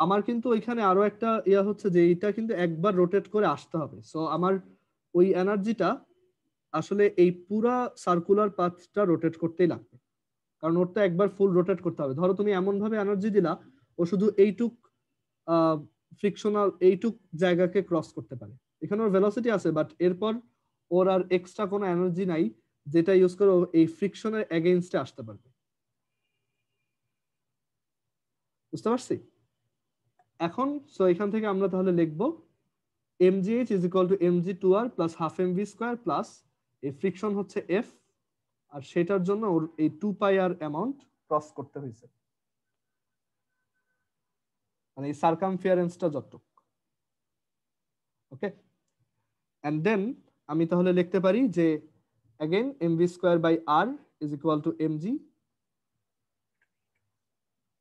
আমার কিন্তু ওইখানে আরো একটা ইয়া হচ্ছে যে এটা কিন্তু একবার রোটেট করে আসতে হবে। সো আমার ওই এনার্জিটা আসলে এই পুরা সার্কুলার পাথটা রোটেট করতেই লাগবে, কারণ ওর তো একবার ফুল রোটেট করতে হবে। ধরো তুমি এমন ভাবে এনার্জি দিলা ও শুধু এইটুক ফ্রিকশনাল এইটুক জায়গাকে ক্রস করতে পারে। এখানে ওর ভেলোসিটি আছে, বাট এরপর ওর আর এক্সট্রা কোনো এনার্জি নাই যেটা ইউজ করে ও এই ফ্রিকশনের এগেইনস্টে আসতে পারবে। বুঝতে পারছি? এখন সো এখান থেকে আমরা তাহলে লিখবো mgh is equal to mg2r plus half mv square plus এই ফ্রিকশন হচ্ছে f, আর সেটার জন্য ওর এই 2 পাই আর অ্যামাউন্ট ক্রস করতে হয়েছে, মানে এই সার্কামফিয়ারেন্সটা যতটুক। ওকে, এন্ড দেন আমি তাহলে লিখতে পারি যে again mv square by r is equal to mg,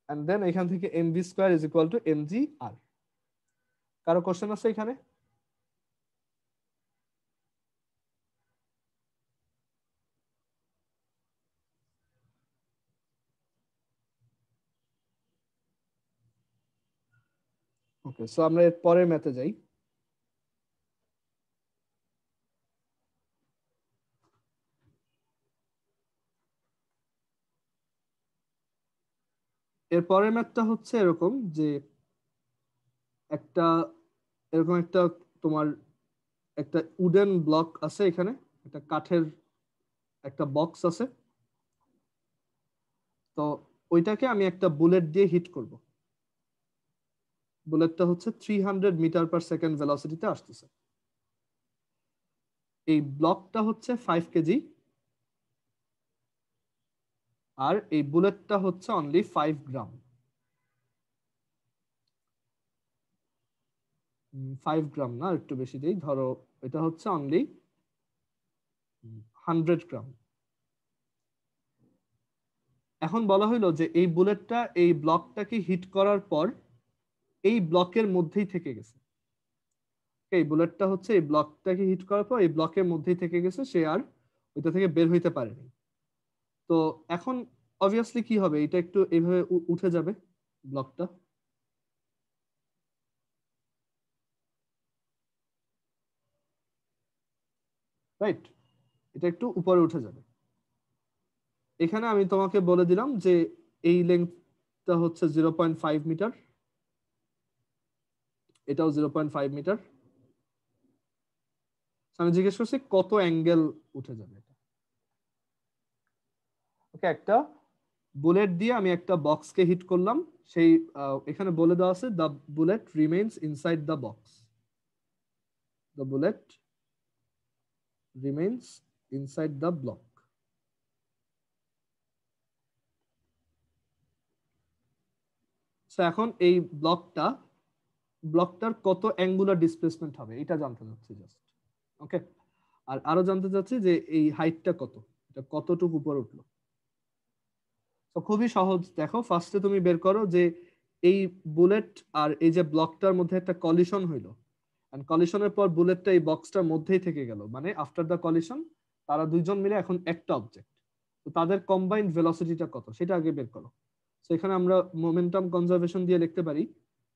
and then এখান থেকে mv square is equal to mg r। কারো কোশ্চেন আছে এখানে? ওকে, সো আমরা এর পরের ম্যাথে যাই। এর পরের ম্যাথটা হচ্ছে এরকম যে একটা এরকম একটা তোমার একটা উডেন ব্লক আছে, এখানে একটা কাঠের একটা বক্স আছে। তো ওইটাকে আমি একটা বুলেট দিয়ে হিট করব। বুলেটটা হচ্ছে 300 মিটার পার সেকেন্ড ভেলোসিটিতে আসতেছে। এই ব্লকটা হচ্ছে 5 কেজি, আর এই বুলেটটা হচ্ছে অনলি 5 গ্রাম। 5 গ্রাম না, একটু বেশি দেই, ধরো এটা হচ্ছে অনলি 100 গ্রাম। এখন বলা হইলো যে এই বুলেটটা এই ব্লকটাকে হিট করার পর এই ব্লকের মধ্যেই থেকে গেছে। এই বুলেটটা হচ্ছে এই ব্লকটাকে হিট করার পর এই ব্লকের মধ্যেই থেকে গেছে, সে আর ওইটা থেকে বের হইতে পারেনি। তো এখন অবভিয়াসলি কি হবে, এটা একটু এইভাবে উঠে যাবে ব্লকটা, রাইট? এটা একটু উপরে উঠে যাবে। এখানে আমি তোমাকে বলে দিলাম যে এই লেন্থটা হচ্ছে 0.5 মিটার, এটাও 0.5 মিটার। আমি জিজ্ঞেস করছি কত অ্যাঙ্গেল উঠে যাবে এটা। ওকে, একটা বুলেট দিয়ে আমি একটা বক্সকে হিট করলাম, সেই এখানে বলে দেওয়া আছে the bullet remains inside the box, the bullet remains inside the block. So এখন এই ব্লকটার কত অ্যাঙ্গুলার ডিসপ্লেসমেন্ট হবে এটা জানতে চাচ্ছি জাস্ট। ওকে, আর আরো জানতে চাচ্ছি যে এই হাইটটা কত, এটা কতটুকু উপরে উঠলো। তো খুবই সহজ, দেখো ফার্স্টে তুমি বের করো যে এই বুলেট আর এই যে ব্লকটার মধ্যে একটা কলিশন হইলো, এন্ড কলিশনের পর বুলেটটা এই বক্সটার মধ্যেই থেকে গেল, মানে আফটার দ্য কলিশন তারা দুইজন মিলে এখন একটা অবজেক্ট, তো তাদের কম্বাইন্ড ভেলোসিটিটা কত সেটা আগে বের করো। তো এখানে আমরা মোমেন্টাম কনজারভেশন দিয়ে লিখতে পারি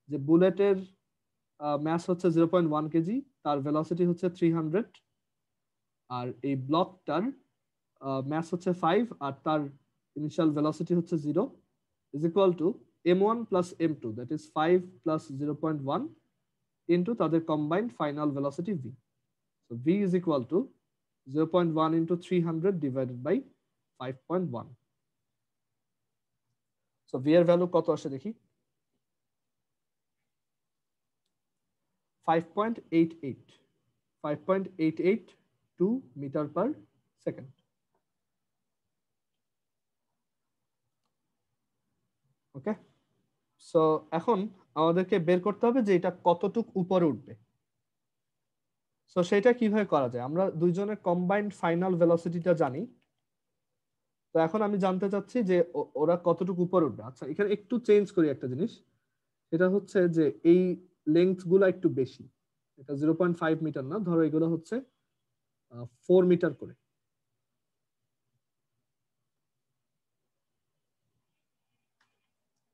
যে বুলেটের ম্যাস হচ্ছে 0.1 কেজি, তার ভেলোসিটি হচ্ছে 300, আর এই ব্লকটার ম্যাস হচ্ছে 5 আর তার ইনিশিয়াল ভেলোসিটি হচ্ছে 0, is equal to m1 plus m2, that is 5 plus 0.1 into তাদের combined final velocity v. So v is equal to 0.1 into 300 divided by 5.1. So v এর ভ্যালু কত আসে দেখি, 5.882 মিটার পার সেকেন্ড। ওকে, সো এখন আমাদেরকে বের করতে হবে যে এটা কতটুকু উপরে উঠবে। সো সেটা কিভাবে করা যায়, আমরা দুইজনের কম্বাইন্ড ফাইনাল ভেলোসিটিটা জানি, তো এখন আমি জানতে চাচ্ছি যে ওরা কতটুকু উপরে উঠবে। আচ্ছা এখানে একটু চেঞ্জ করি একটা জিনিস, সেটা হচ্ছে যে এই লেন্থ গুলো একটু বেশি, এটা 0.5 মিটার না, ধরো এগুলো হচ্ছে 4 মিটার করে।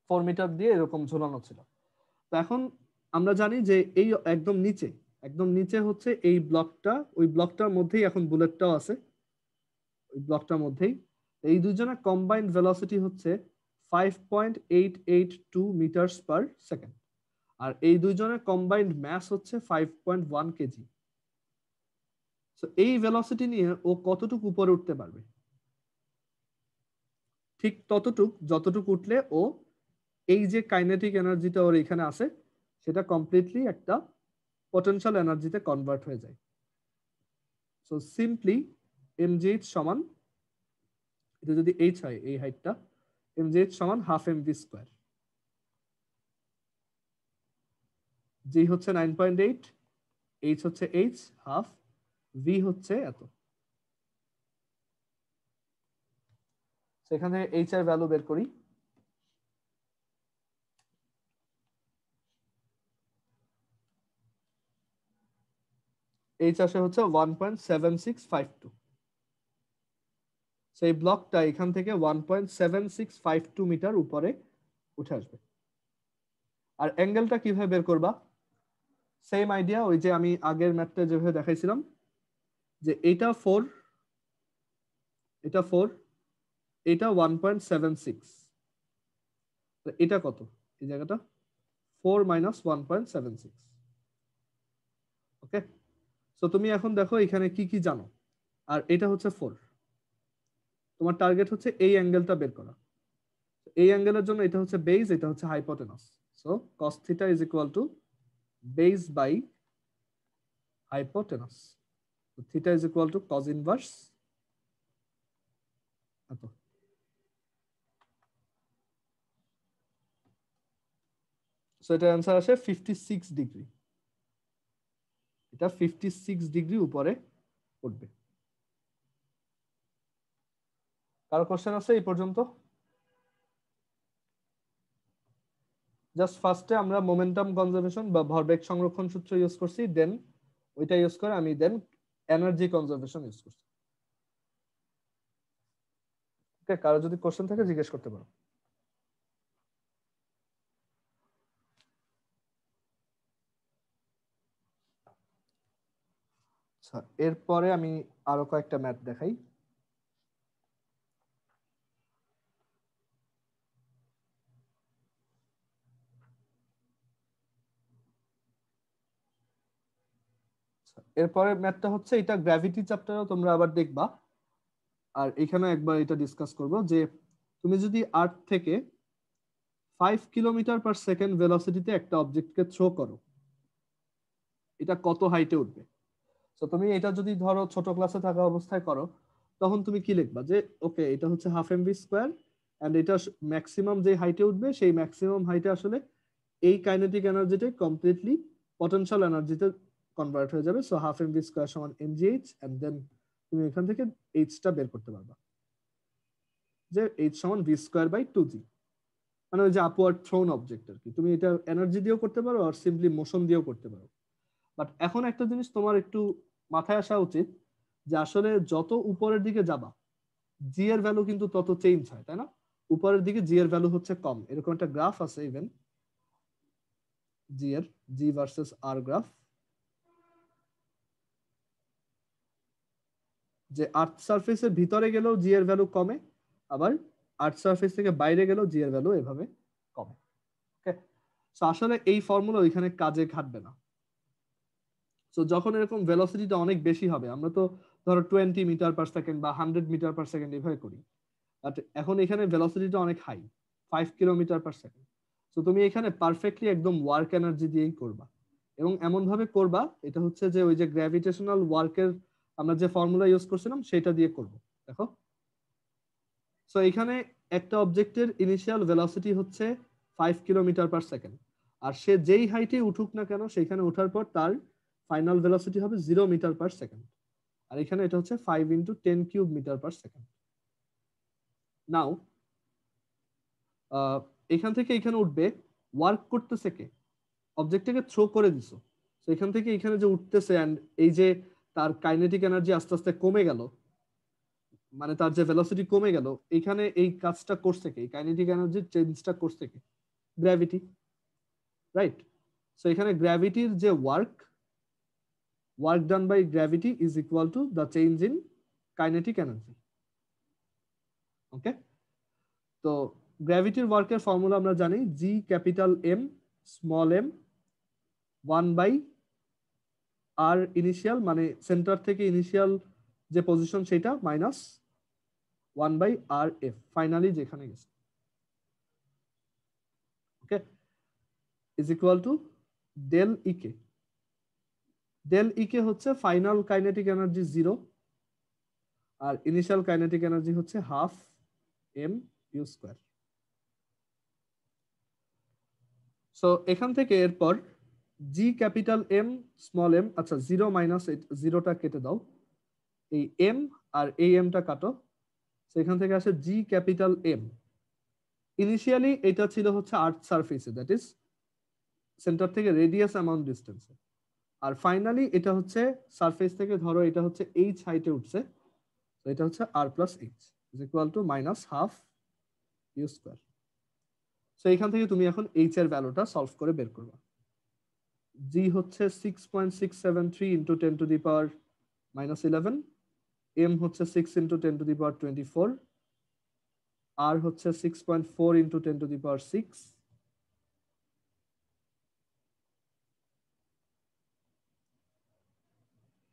ফোর মিটার দিয়ে এরকম ঝোলানো ছিল। তো এখন আমরা জানি যে এই একদম নিচে হচ্ছে এই ব্লকটা, ওই ব্লকটার মধ্যেই এখন বুলেটটাও আছে ওই ব্লকটার মধ্যেই। এই দুজনের কম্বাইন্ড ভেলোসিটি হচ্ছে 5.882 মিটারস পার সেকেন্ড, আর এই দুইজনের কম্বাইন্ড ম্যাস হচ্ছে 5.1 কেজি। সো এই ভেলোসিটি নিয়ে ও কতটুকু উপরে উঠতে পারবে, ঠিক যতটুকু উঠলে ও এই যে কাইনেটিক এনার্জিটা ওর এখানে আছে সেটা কমপ্লিটলি একটা পটেনশিয়াল এনার্জিতে কনভার্ট হয়ে যায়। সো সিম্পলি mgh সমান, এটা যদি h হয় এই হাইটটা, mgh সমান হাফ mv স্কয়ার, g হচ্ছে 9.8, h হচ্ছে h হাফ, v হচ্ছে এত। সেখানে h এর ভ্যালু বের করি, h আসে হচ্ছে 1.7652। সেই ব্লকটা এখান থেকে 1.7652 মিটার উপরে উঠে আসবে। আর অ্যাঙ্গেলটা কিভাবে বের করবা, সেম আইডিয়া, ওই যে আমি আগের ম্যাথটা যেভাবে দেখাইছিলাম, যে এটা 4, এটা 4, এটা 1.76, এটা কত এই জায়গাটা 4 মাইনাস 1.76। ওকে, সো তুমি এখন দেখো এখানে কি কি জানো, আর এটা হচ্ছে 4, তোমার টার্গেট হচ্ছে এই অ্যাঙ্গেলটা বের করা। এই অ্যাঙ্গেলের জন্য এটা হচ্ছে বেস, এটা হচ্ছে hypotenuse. So cos theta is equal to base by hypotenuse, theta is equal to cos inverse এত। সো এটার অ্যান্সার আসে 56 ডিগ্রি, এটা 56 ডিগ্রি উপরে উঠবে। কারো কোশ্চেন আছে এই পর্যন্ত? জাস্ট ফার্স্টে আমরা মোমেন্টাম কনজারভেশন বা ভরবেগ সংরক্ষণ সূত্র ইউজ করছি, দেন ওইটা ইউজ করে আমি দেন এনার্জি কনজারভেশন ইউজ করছি। ওকে, কারো যদি কোশ্চেন থাকে জিজ্ঞেস করতে পারো। আচ্ছা এরপরে আমি আরো কয়েকটা ম্যাথ দেখাই। এরপরে ম্যাথটা হচ্ছে, এটা গ্র্যাভিটি চ্যাপ্টারও তোমরা আবার দেখবা, আর এখানে একবার এটা ডিসকাস করব যে তুমি যদি আর্থ থেকে 5 কিলোমিটার পার সেকেন্ড ভেলোসিটিতে একটা অবজেক্টকে থ্রো করো, এটা কত হাইটে উঠবে। তো তুমি এটা যদি ধরো ছোট ক্লাসে থাকা অবস্থায় করো, তখন তুমি কি লিখবা যে ওকে এটা হচ্ছে হাফ এমভি স্কয়ার এন্ড এটা ম্যাক্সিমাম যে হাইটে উঠবে সেই ম্যাক্সিমাম হাইটে আসলে এই কাইনেটিক এনার্জিটা কমপ্লিটলি পটেনশিয়াল এনার্জিতে কনভার্ট হয়ে যাবে। সো হাফ এমভি স্কয়ার সমান mgh এন্ড দেন তুমি এখান থেকে এইচটা বের করতে পারবা, যে এইচ সমান ভি স্কয়ার বাই 2g, মানে ওই যে আপওয়ার্ড থ্রোন অবজেক্ট আর কি। তুমি এটা এনার্জি দিয়েও করতে পারো আর সিম্পলি মোশন দিয়েও করতে পারো। বাট এখন একটা জিনিস তোমার একটু মাথায় আসা উচিত, যে আসলে যত উপরের দিকে যাবা জি এর ভ্যালু কিন্তু তত চেঞ্জ হয়, তাই না? উপরের দিকে জি এর ভ্যালু হচ্ছে কম, এরকম একটা গ্রাফ আছে ইভেন জি এর, জি ভার্সেস আর গ্রাফ, যে আর্থ সারফেসের ভিতরে গেলেও জি এর ভ্যালু কমে, আবার আর্থ সারফেস থেকে বাইরে গেলেও জি এর ভ্যালু এভাবে কমে। ওকে, সো আসলে এই ফর্মুলা ওইখানে কাজে খাটবে না। সো যখন এরকম ভেলোসিটিটা অনেক বেশি হবে, আমরা তো ধরো 20 মিটার পার সেকেন্ড বা 100 মিটার পার সেকেন্ড এভাবে করি, বাট এখন এখানে ভেলোসিটিটা অনেক high, 5 kilometre per second. So তুমি এখানে পারফেক্টলি একদম ওয়ার্ক এনার্জি দিয়েই করবা, এবং এমন ভাবে করবা এটা হচ্ছে যে ওই যে গ্র্যাভিটেশনাল ওয়ার্কের আমরা যে ফর্মুলা ইউজ করছিলাম সেটা দিয়ে করব। দেখো, সো এখানে একটা অবজেক্টের ইনিশিয়াল ভেলোসিটি হচ্ছে 5 কিলোমিটার পার সেকেন্ড, আর সে যেই হাইটে উঠুক না কেন সেখানে ওঠার পর তার ফাইনাল ভেলোসিটি হবে 0 মিটার পার সেকেন্ড। আর এখানে এটা হচ্ছে 5 into 10 cube metre per second. Now এখান থেকে এখানে উঠবে, ওয়ার্ক করতেছে কে? অবজেক্টটাকে থ্রো করে দিছো, তো এখান থেকে এখানে যে উঠতেছে এন্ড এই যে তার কাইনেটিক এনার্জি আস্তে আস্তে কমে গেল, মানে তার যে ভেলোসিটি কমে গেল, এখানে এই কাজটা করছে কে? কাইনেটিক এনার্জি চেঞ্জটা করছে কে? Gravity, right? সো এখানে গ্র্যাভিটির যে work done by gravity is equal to the change in kinetic energy. Okay, তো গ্র্যাভিটির ওয়ার্কের ফর্মুলা আমরা জানি, G capital M small m 1 by r initial, মানে সেন্টার থেকে ইনিশিয়াল যে পজিশন সেটা, মাইনাস 1/r/f ফাইনালি যেখানে গেছে। Okay, is equal to del KE. Del KE হচ্ছে ফাইনাল কাইনেটিক এনার্জি 0, আর ইনিশিয়াল কাইনেটিক এনার্জি হচ্ছে half M u square. So এখান থেকে এরপর জি ক্যাপিটাল এম স্মল এম, আচ্ছা 0 মাইনাস 0টা কেটে দাও, এই এম আর এই এমটা কাটো, সেখান থেকে আসে জি ক্যাপিটাল এম। ইনিশিয়ালি এটা ছিল হচ্ছে আর্থ সারফেসে, দ্যাট ইজ সেন্টার থেকে রেডিয়াস অ্যামাউন্ট ডিস্টেন্সে, আর ফাইনালি এটা হচ্ছে সারফেস থেকে ধরো এটা হচ্ছে এইচ হাইটে উঠছে, তো এটা হচ্ছে r plus h is equal to minus half u square. So এখান থেকে তুমি এখন এইচ এর ভ্যালুটা সলভ করে বের করবে। জি হচ্ছে 6.673 ইন্টু 10⁻⁻11, এম হচ্ছে 6 ইন্টু 10⁻24, আর হচ্ছে 6.4 ইন্টু 10⁻6,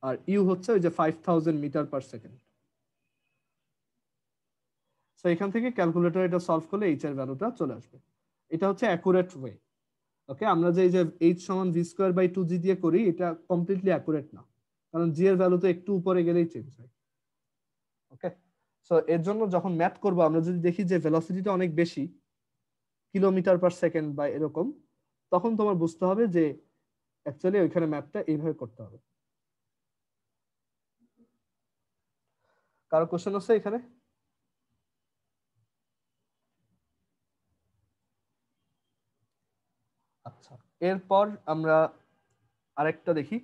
আর ইউ হচ্ছে ওই যে 5000 মিটার পার সেকেন্ড। সো এখান থেকে ক্যালকুলেটর এটা সলভ করলে এইচ এর ভ্যালুটা চলে আসবে। এটা হচ্ছে অ্যাকুরেট ওয়ে। ওকে, আমরা যে এই যে এইচ সমান ভি স্কোয়ার বাই 2g দিয়ে করি, এটা কমপ্লিটলি অ্যাকুরেট না, কারণ জি এর ভ্যালু তো একটু উপরে গেলেই চেঞ্জ হয়। ওকে, সো এর জন্য যখন ম্যাথ করবো আমরা যদি দেখি যে ভেলোসিটিটা অনেক বেশি, কিলোমিটার পার সেকেন্ড বা এরকম, তখন তোমার বুঝতে হবে যে অ্যাকচুয়ালি ওইখানে ম্যাথটা এইভাবে করতে হবে। কারো কোশ্চেন আছে এখানে? আচ্ছা, এরপর আমরা আরেকটা দেখি।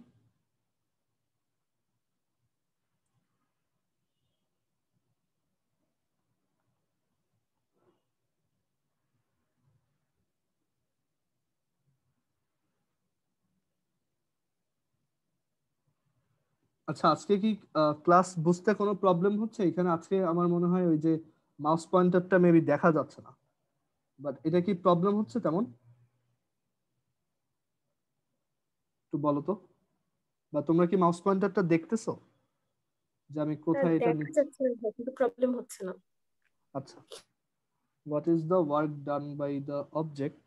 আচ্ছা, আজকে কি ক্লাস বুঝতে কোনো প্রবলেম হচ্ছে এখানে? আজকে আমার মনে হয় ওই যে মাউস পয়েন্টারটা মেবি দেখা যাচ্ছে না, বাট এটা কি প্রবলেম হচ্ছে তেমন? একটু বলো তো, বা তোমরা কি মাউস পয়েন্টারটা দেখতেছো যে আমি কোথায় এটা দেখা নিচ্ছি? যাচ্ছে না, কিন্তু প্রবলেম হচ্ছে না। আচ্ছা, what is the work done by the object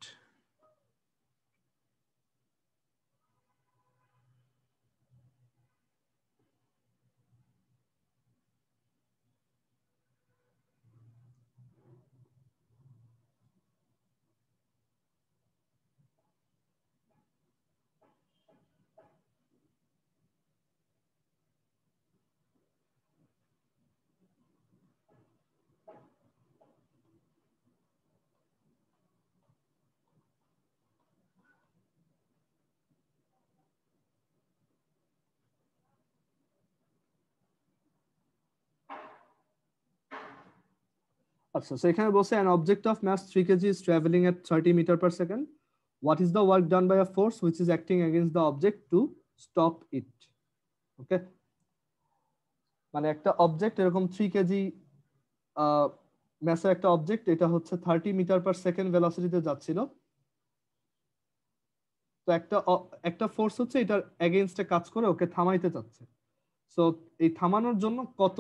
আচ্ছা, so এখানে বলছে an object of mass 3 kg is traveling at 30 meter per second. What is the work done by a force which is acting against the object to stop it? Okay, মানে একটা অবজেক্ট এরকম 3 কেজি ম্যাসের একটা অবজেক্ট, এটা হচ্ছে 30 মিটার পার সেকেন্ড ভেলোসিটিতে যাচ্ছিল। তো একটা ফোর্স হচ্ছে এটার এগেইনস্টে কাজ করে ওকে থামাইতে চাচ্ছে। সো এই থামানোর জন্য কত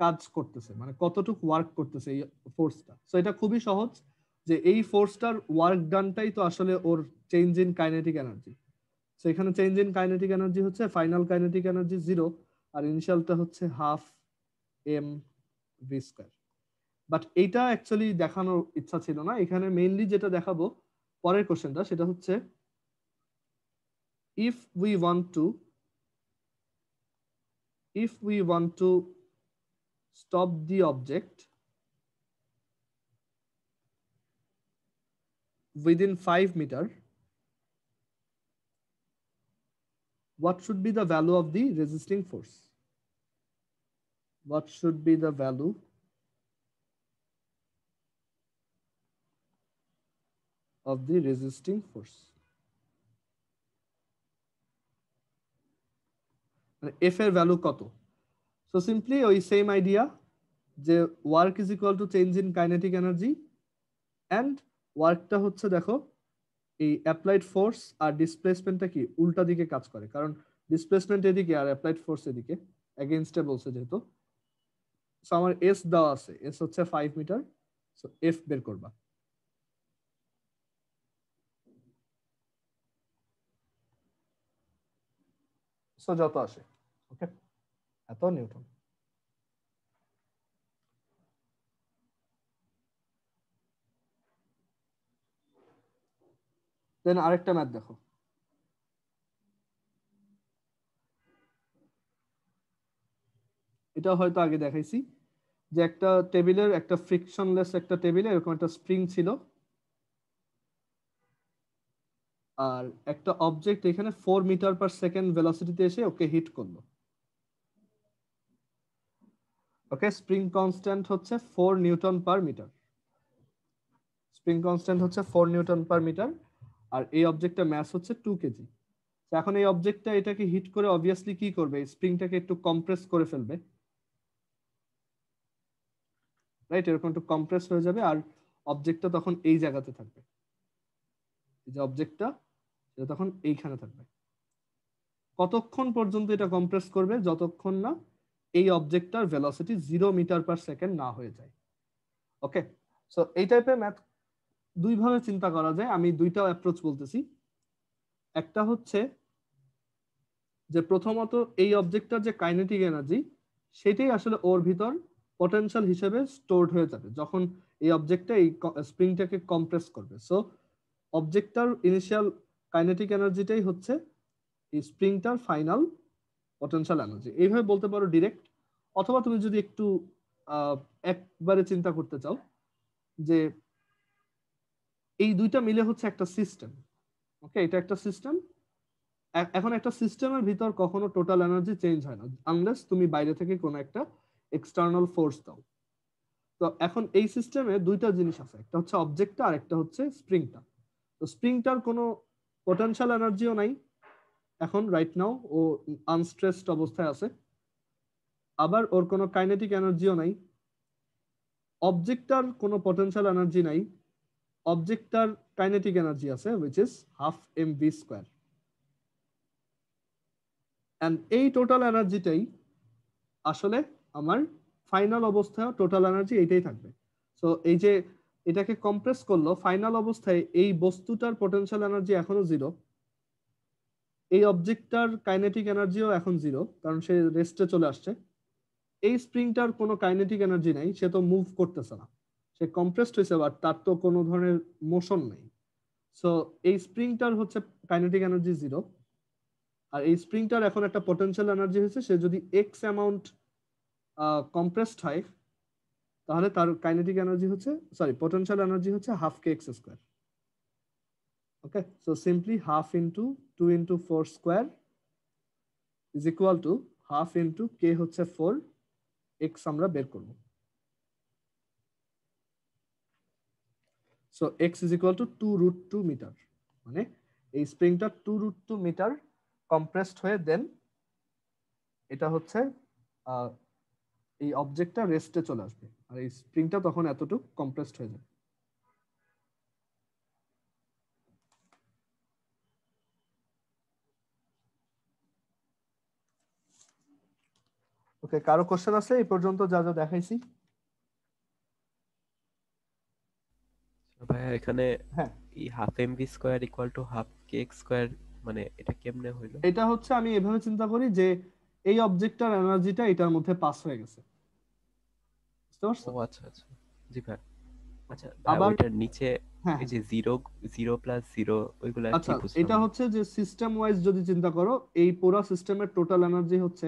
কাজ করতেছে, মানে কতটুকু ওয়ার্ক করতেছে এই ফোর্সটা। সো এটা খুবই সহজ, যে এই ফোর্সটার ওয়ার্ক ডানটাই তো আসলে ওর change in kinetic energy. So এখানে চেঞ্জ ইন কাইনেটিক এনার্জি হচ্ছে ফাইনাল কাইনেটিক এনার্জি 0, আর ইনিশিয়ালটা হচ্ছে half M V square. But এইটা অ্যাকচুয়ালি দেখানোর ইচ্ছা ছিল না, এখানে মেইনলি যেটা দেখাবো পরের কোশ্চেনটা, সেটা হচ্ছে if we want to stop the object within 5 meter, what should be the value of the resisting force? What should be the value of the resisting force? F এর ভ্যালু কত? সো সিম্পলি ওই সেম আইডিয়া, যে work is equal to change in kinetic energy, and ওয়ার্কটা হচ্ছে দেখো এই অ্যাপ্লাইড ফোর্স আর ডিসপ্লেসমেন্টটা কি উল্টা দিকে কাজ করে, কারণ ডিসপ্লেসমেন্ট এদিকে আর অ্যাপ্লাইড ফোর্স এদিকে, এগেইনস্টে বলছে যেহেতু। সো আমার এস দেওয়া আছে, এস হচ্ছে 5 মিটার। সো এফ বের করবা। সো যত আসে, ওকে, এত নিউটন। দেন আরেকটা ম্যাথ দেখো, এটা হয়তো আগে দেখাইছি, যে একটা টেবিলের একটা ফ্রিকশনলেস একটা টেবিলে এরকম একটা স্প্রিং ছিল, আর একটা অবজেক্ট এখানে 4 মিটার পার সেকেন্ড ভেলোসিটিতে এসে ওকে হিট করলো। ওকে, স্প্রিং কনস্ট্যান্ট হচ্ছে 4 newton per metre. Spring constant হচ্ছে 4 নিউটন পার মিটার, আর এই অবজেক্টটা ম্যাস হচ্ছে 2 কেজি। এখন এই অবজেক্টটা এটাকে হিট করে অবভিয়াসলি কি করবে, স্প্রিংটাকে একটু কম্প্রেস করে ফেলবে, রাইট? এরকম একটু কম্প্রেস হয়ে যাবে, আর অবজেক্টটা তখন এই জায়গাতে থাকবে, এই যে অবজেক্টটা সেটা তখন এইখানে থাকবে। কতক্ষণ পর্যন্ত এটা কম্প্রেস করবে? যতক্ষণ না এই অবজেক্টটার ভেলোসিটি 0 মিটার পার সেকেন্ড না হয়ে যায়। ওকে, সো এই টাইপের ম্যাথ দুই ভাবে চিন্তা করা যায়, আমি দুইটা অ্যাপ্রোচ বলতেছি। একটা হচ্ছে যে প্রথমত এই অবজেক্টটার যে কাইনেটিক এনার্জি, সেটাই আসলে ওর ভিতর পটেনশিয়াল হিসেবে স্টোরড হয়ে যাবে যখন এই অবজেক্টটা এই স্প্রিংটাকে কম্প্রেস করবে। সো অবজেক্টটার ইনিশিয়াল কাইনেটিক এনার্জিটাই হচ্ছে এই স্প্রিংটার ফাইনাল পটেনশিয়াল এনার্জি, এইভাবে বলতে পারো ডিরেক্ট। অথবা তুমি যদি একটু একবারে চিন্তা করতে চাও, যে এই দুইটা মিলে হচ্ছে একটা সিস্টেম। ওকে, এটা একটা সিস্টেম। এখন একটা সিস্টেমের ভিতর কখনো টোটাল এনার্জি চেঞ্জ হয় না আনলেস তুমি বাইরে থেকে কোনো একটা এক্সটার্নাল ফোর্স দাও। তো এখন এই সিস্টেমে দুইটা জিনিস আছে, একটা হচ্ছে অবজেক্টটা আর একটা হচ্ছে স্প্রিংটা। তো স্প্রিংটার কোনো পটেনশিয়াল এনার্জিও নাই এখন, রাইট নাও ও আনস্ট্রেসড অবস্থায় আছে, আবার ওর কোনো কাইনেটিক এনার্জিও নাই। অবজেক্টটার কোনো পটেনশিয়াল এনার্জি নাই, অবজেক্টটার কাইনেটিক এনার্জি আছে which is half mv square. And এই টোটাল এনার্জিটাই আসলে আমার ফাইনাল অবস্থায় টোটাল এনার্জি এইটাই থাকবে। সো এই যে এটাকে কম্প্রেস করলো, ফাইনাল অবস্থায় এই বস্তুটার পটেনশিয়াল এনার্জি এখনো 0, এই অবজেক্টটার কাইনেটিক এনার্জিও এখন 0 কারণ সে রেস্টে চলে আসছে। এই স্প্রিংটার কোনো কাইনেটিক এনার্জি নাই, সে তো মুভ করতেছে না, সে কম্প্রেসড হয়েছে, বাট তার তো কোনো ধরনের মোশন নেই। সো এই স্প্রিংটার হচ্ছে কাইনেটিক এনার্জি 0, আর এই স্প্রিংটার এখন একটা পটেনশিয়াল এনার্জি হয়েছে, সে যদি এক্স অ্যামাউন্ট কম্প্রেসড হয় তাহলে তার কাইনেটিক এনার্জি হচ্ছে, সরি, পটেনশিয়াল এনার্জি হচ্ছে half K x square. Okay, so simply half into 2 into 4 square is equal to half into k হচ্ছে 4, এক্স আমরা বের করব। So x is equal to 2√2 metre, মানে এই স্প্রিংটা 2√2 মিটার কম্প্রেসড হয়ে দেন এটা হচ্ছে এই অবজেক্টটা রেস্টে চলে আসবে, আর এই স্প্রিংটা তখন এতটুকু কম্প্রেসড হয়ে যাবে। ওকে, কারো কোশ্চেন আছে এই পর্যন্ত যা যা দেখাইছি? ভাইয়া এখানে হ্যাঁ, এই half MV square equal to half K x square, মানে এটা কেমনে হইলো? এটা হচ্ছে আমি এভাবে চিন্তা করি যে এই অবজেক্টটার এনার্জিটা এটার মধ্যে পাস হয়ে গেছে, বুঝতে ও পারছো? আচ্ছা আচ্ছা, জি ভাই। আচ্ছা ভাই, আবার ওইটার নিচে হ্যাঁ এই হ্যাঁ যে জিরো, জিরো প্লাস জিরো, ওইগুলা কি আচ্ছা, বুঝলাম এটা না। হচ্ছে যে সিস্টেম ওয়াইজ যদি চিন্তা করো, এই পুরো সিস্টেমের টোটাল এনার্জি হচ্ছে,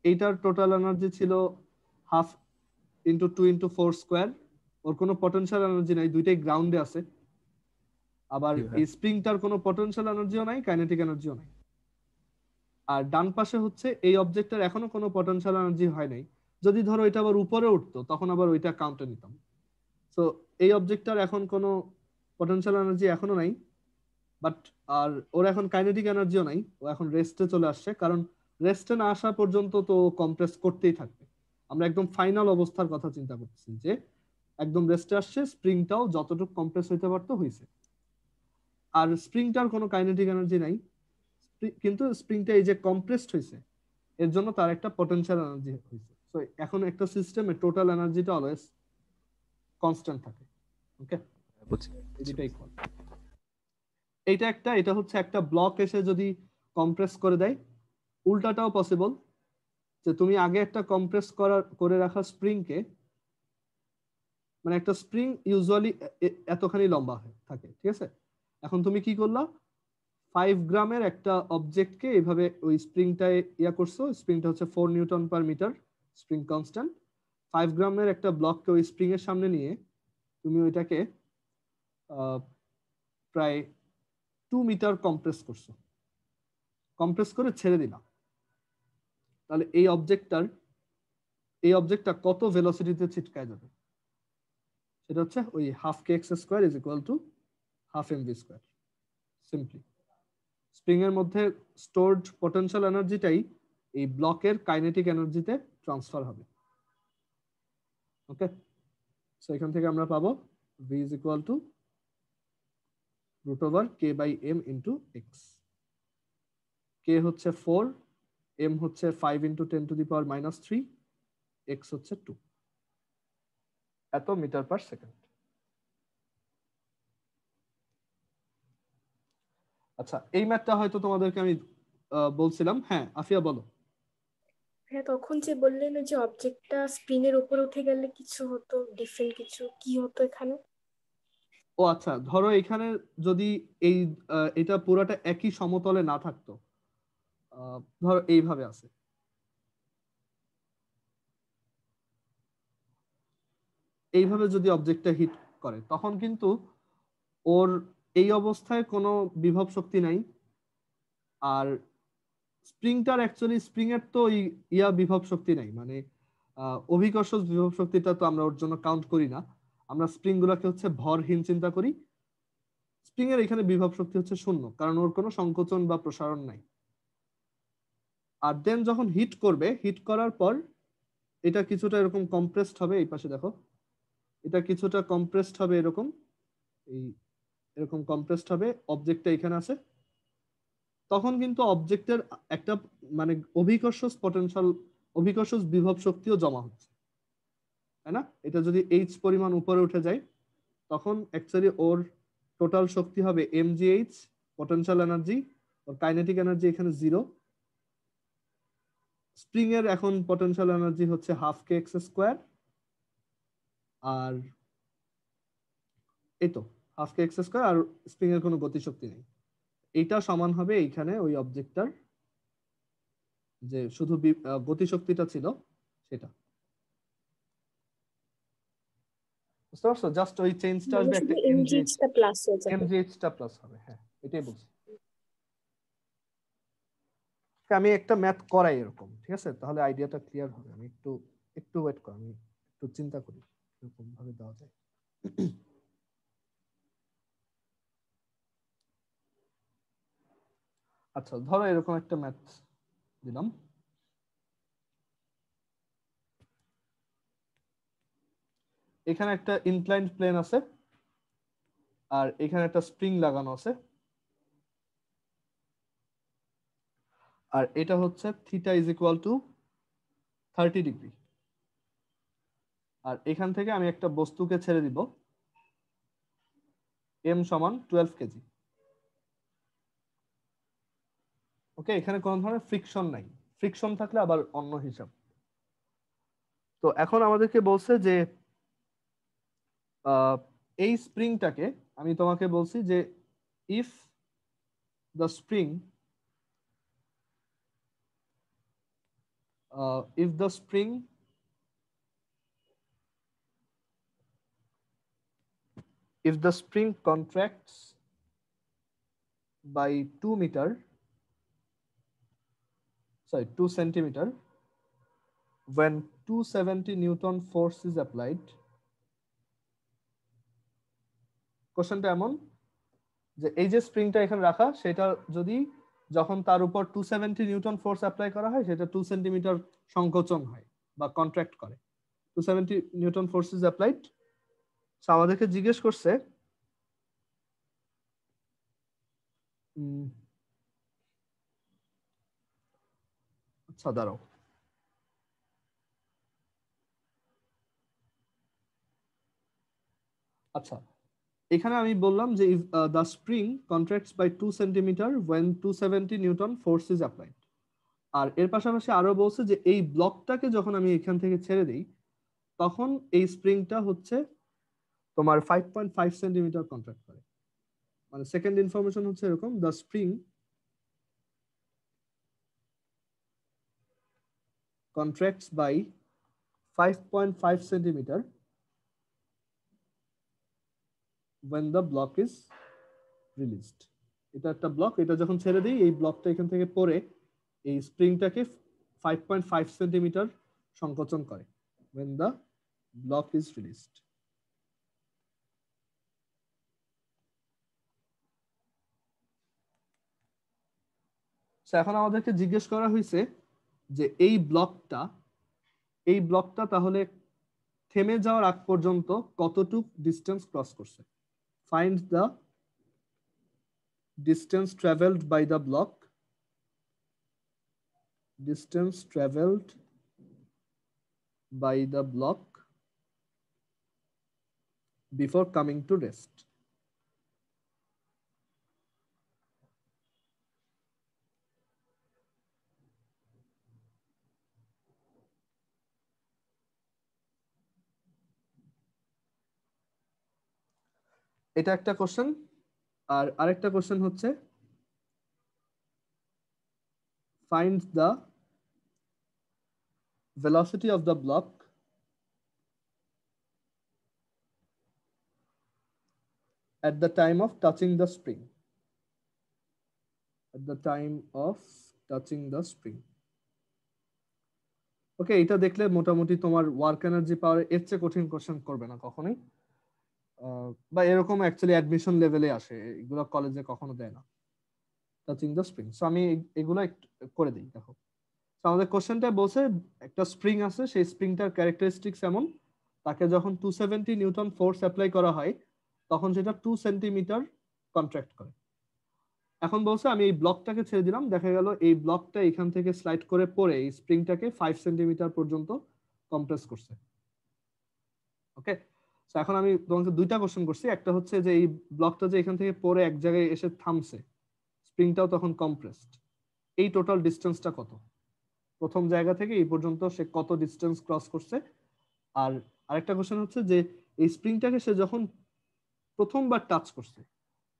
এইটার টোটাল এনার্জি ছিল হাফ ইন্টু 2 × 4 স্কোয়ার। ওর কোনো পটেনশিয়াল এনার্জি নাই, দুইটাই গ্রাউন্ডে আছে। আবার জি ভাই। এই স্প্রিংটার কোনো পটেনশিয়াল এনার্জিও নাই, কাইনেটিক এনার্জিও নাই। আর ডান পাশে হচ্ছে এই অবজেক্টের এখনো কোনো পটেনশিয়াল এনার্জি হয় নাই। যদি ধরো এটা আবার উপরে উঠতো তখন আবার ওইটা কাউন্টে নিতাম। সো এই অবজেক্টটার এখন কোনো পটেনশিয়াল এনার্জি এখনো নাই, বাট আর ওর এখন কাইনেটিক এনার্জিও নাই, ও এখন রেস্টে চলে আসছে, কারণ রেস্টে না আসা পর্যন্ত তো কম্প্রেস করতেই থাকবে। আমরা একদম ফাইনাল অবস্থার কথা চিন্তা করতেছি যে একদম রেস্টে আসছে, স্প্রিংটাও যতটুকু কম্প্রেস হইতে পারতো হয়েছে। আর স্প্রিংটার কোনো কাইনেটিক এনার্জি নাই, কিন্তু স্প্রিংটা এই যে কম্প্রেসড হয়েছে এর জন্য তার একটা পটেনশিয়াল এনার্জি হয়েছে। সো এখন একটা সিস্টেমে টোটাল এনার্জিটা অলওয়েজ কনস্ট্যান্ট থাকে। ওকে, বুঝছি। এই দুটাই ইকুয়াল। এইটা একটা, এটা হচ্ছে একটা ব্লক এসে যদি কম্প্রেস করে দেয়, উল্টাটাও পসিবল, যে তুমি আগে একটা কম্প্রেস করে রাখা স্প্রিংকে, মানে একটা স্প্রিং ইউজুয়ালি এতখানি লম্বা থাকে, ঠিক আছে? এখন তুমি কি করলা, 5 গ্রামের একটা অবজেক্টকে এইভাবে ওই স্প্রিংটায় করছো, স্প্রিংটা হচ্ছে 4 নিউটন/মিটার, স্প্রিং কনস্ট্যান্ট। 5 গ্রামের একটা ব্লককে ওই স্প্রিং এর সামনে নিয়ে তুমি ওইটাকে প্রায় 2 মিটার কম্প্রেস করছো, কম্প্রেস করে ছেড়ে দিলাম। তাহলে এই অবজেক্টটা কত ভেলোসিটিতে ছিটকায় যাবে? সেটা হচ্ছে ওই half K x square is equal to half M V square. Simply spring এর মধ্যে স্টোরড পটেনশিয়াল এনার্জিটাই এই ব্লকের কাইনেটিক এনার্জিতে ট্রান্সফার হবে। ওকে, সো এখান থেকে আমরা পাবো v is equal to √k/m into x. K হচ্ছে 4, m হচ্ছে 5 × 10⁻³ x হচ্ছে 2, এত মিটার/সেকেন্ড। আচ্ছা, এই ম্যাথটা হয়তো তোমাদেরকে আমি বলছিলাম। হ্যাঁ আফিয়া বলো। হ্যাঁ, তখন যে বললেন যে অবজেক্টটা স্প্রিং এর উপর উঠে গেলে কিছু হতো, ডিফারেন্ট কিছু কি হতো এখানে? ও আচ্ছা, ধরো এখানে যদি এই এটা পুরোটা একই সমতলে না থাকতো, ধরো এইভাবে আছে, এইভাবে যদি অবজেক্টটা হিট করে তখন কিন্তু ওর এই অবস্থায় কোনো বিভব শক্তি নাই। আর স্প্রিংটার অ্যাকচুয়ালি স্প্রিং এর তো বিভব শক্তি নাই, মানে অভিকর্ষ বিভব শক্তিটা তো আমরা ওর জন্য কাউন্ট করি না। আমরা স্প্রিং গুলাকে হচ্ছে ভরহীন চিন্তা করি। স্প্রিং এর এখানে বিভব শক্তি হচ্ছে 0, কারণ ওর কোনো সংকোচন বা প্রসারণ নাই। আর দেন যখন হিট করবে, হিট করার পর এটা কিছুটা এরকম কম্প্রেসড হবে, এই পাশে দেখো এটা কিছুটা কম্প্রেসড হবে, এরকম এই এরকম কম্প্রেসড হবে, অবজেক্টটা এখানে আছে। তখন কিন্তু অবজেক্টের একটা মানে অভিকর্ষ বিভব শক্তিও জমা হচ্ছে, তাই না? এটা যদি এইচ পরিমাণ উপরে উঠে যায় তখন অ্যাকচুয়ালি ওর টোটাল শক্তি হবে mgh পটেনশিয়াল এনার্জি, ওর কাইনেটিক এনার্জি এখানে 0। স্প্রিং এর এখন পটেনশিয়াল এনার্জি হচ্ছে হাফ কে এক্স স্কোয়ার, আর এই তো হাফ কে এক্স স্কোয়ার, আর স্প্রিং এর কোনো গতিশক্তি নেই। এইটা সমান হবে এইখানে ওই অবজেক্টটার যে শুধু গতিশক্তিটা ছিল সেটা, বুঝতে পারছো? জাস্ট ওই চেঞ্জটা মানে আসবে একটা শুধু এমজিএইচ, এমজিএইচটা প্লাস হয়ে যাবে। এমজিএইচটা প্লাস হবে। হ্যাঁ, এটাই বলছি। আমি একটা ম্যাথ করাই এরকম, ঠিক আছে? তাহলে আইডিয়াটা ক্লিয়ার হবে। আমি একটু একটু ওয়েট কর, আমি একটু চিন্তা করি এরকম ভাবে দেওয়া যায়। আচ্ছা ধরো এরকম একটা ম্যাথ দিলাম, এখানে একটা ইনক্লাইন্ড প্লেন আছে আর এখানে একটা স্প্রিং লাগানো আছে, আর এটা হচ্ছে theta is equal to 30 degree. আর এখান থেকে আমি একটা বস্তুকে ছেড়ে দিব m সমান 12 কেজি। ওকে, এখানে কোনো ধরনের ফ্রিকশন নাই, ফ্রিকশন থাকলে আবার অন্য হিসাব। তো এখন আমাদেরকে বলছে যে এই স্প্রিংটাকে, আমি তোমাকে বলছি যে if the spring if the spring contracts by 2 centimeter when 270 Newton force is applied. কোশ্চেনটা এমন যে এই যে স্প্রিংটা এখানে রাখা, সেটা যদি যখন তার উপর 270 নিউটন ফোর্স অ্যাপ্লাই করা হয়, সেটা 2 সেন্টিমিটার সংকোচন হয় বা কন্ট্রাক্ট করে। 270 নিউটন ফোর্স ইজ অ্যাপ্লাইড। আমাদেরকে জিজ্ঞেস করছে আচ্ছা দাঁড়াও, আচ্ছা এখানে আমি বললাম যে the spring contracts by 2 centimetre when 270 newton force is applied. আর এর পাশাপাশি আরো বলছে যে এই ব্লকটাকে যখন আমি এখান থেকে ছেড়ে দিই, তখন এই স্প্রিংটা হচ্ছে তোমার 5.5 সেন্টিমিটার কন্ট্রাক্ট করে। মানে সেকেন্ড ইনফরমেশন হচ্ছে এরকম, the spring contracts by 5.5 centimeter when the block is released. এটা একটা ব্লক, এটা যখন ছেড়ে দিই এই ব্লকটা এখান থেকে পড়ে এই স্প্রিংটাকে 5.5 সেন্টিমিটার সংকোচন করে when the block is released. এখন আমাদেরকে জিজ্ঞেস করা হয়েছে যে এই ব্লকটা তাহলে থেমে যাওয়ার আগ পর্যন্ত কতটুক ডিসটেন্স ক্রস করছে। Find the distance traveled by the block before coming to rest. এটা একটা কোশ্চেন। আর আরেকটা কোশ্চেন হচ্ছে find the velocity of the block at the time of touching the spring. ওকে, এটা দেখলে মোটামুটি তোমার ওয়ার্ক এনার্জি পাওয়ার এর চেয়ে কঠিন কোশ্চেন করবে না কখনোই, বা এরকম অ্যাকচুয়ালি অ্যাডমিশন লেভেলে আসে, এগুলো কলেজে কখনো দেয় না। টাচিং দ্য স্প্রিং, সো আমি এগুলো করে দিই। দেখো আমাদের কোশ্চেনটা বলছে একটা স্প্রিং আছে, সেই স্প্রিংটার ক্যারেক্টারিস্টিক্স এমন, তাকে যখন 270 নিউটন ফোর্স অ্যাপ্লাই করা হয় তখন সেটা 2 সেন্টিমিটার কন্ট্রাক্ট করে। এখন বলছে আমি এই ব্লকটাকে ছেড়ে দিলাম, দেখা গেল এই ব্লকটা এখান থেকে স্লাইড করে পড়ে এই স্প্রিংটাকে 5 সেন্টিমিটার পর্যন্ত কম্প্রেস করছে। ওকে, সো এখন আমি তোমাকে দুইটা কোশ্চেন করছি, একটা হচ্ছে যে এই ব্লকটা যে এখান থেকে পড়ে এক জায়গায় এসে থামছে, স্প্রিংটাও তখন কম্প্রেসড, এই টোটাল ডিসটেন্সটা কত, প্রথম জায়গা থেকে এই পর্যন্ত সে কত ডিসটেন্স ক্রস করছে। আর আরেকটা কোশ্চেন হচ্ছে যে এই স্প্রিংটাকে সে যখন প্রথমবার টাচ করছে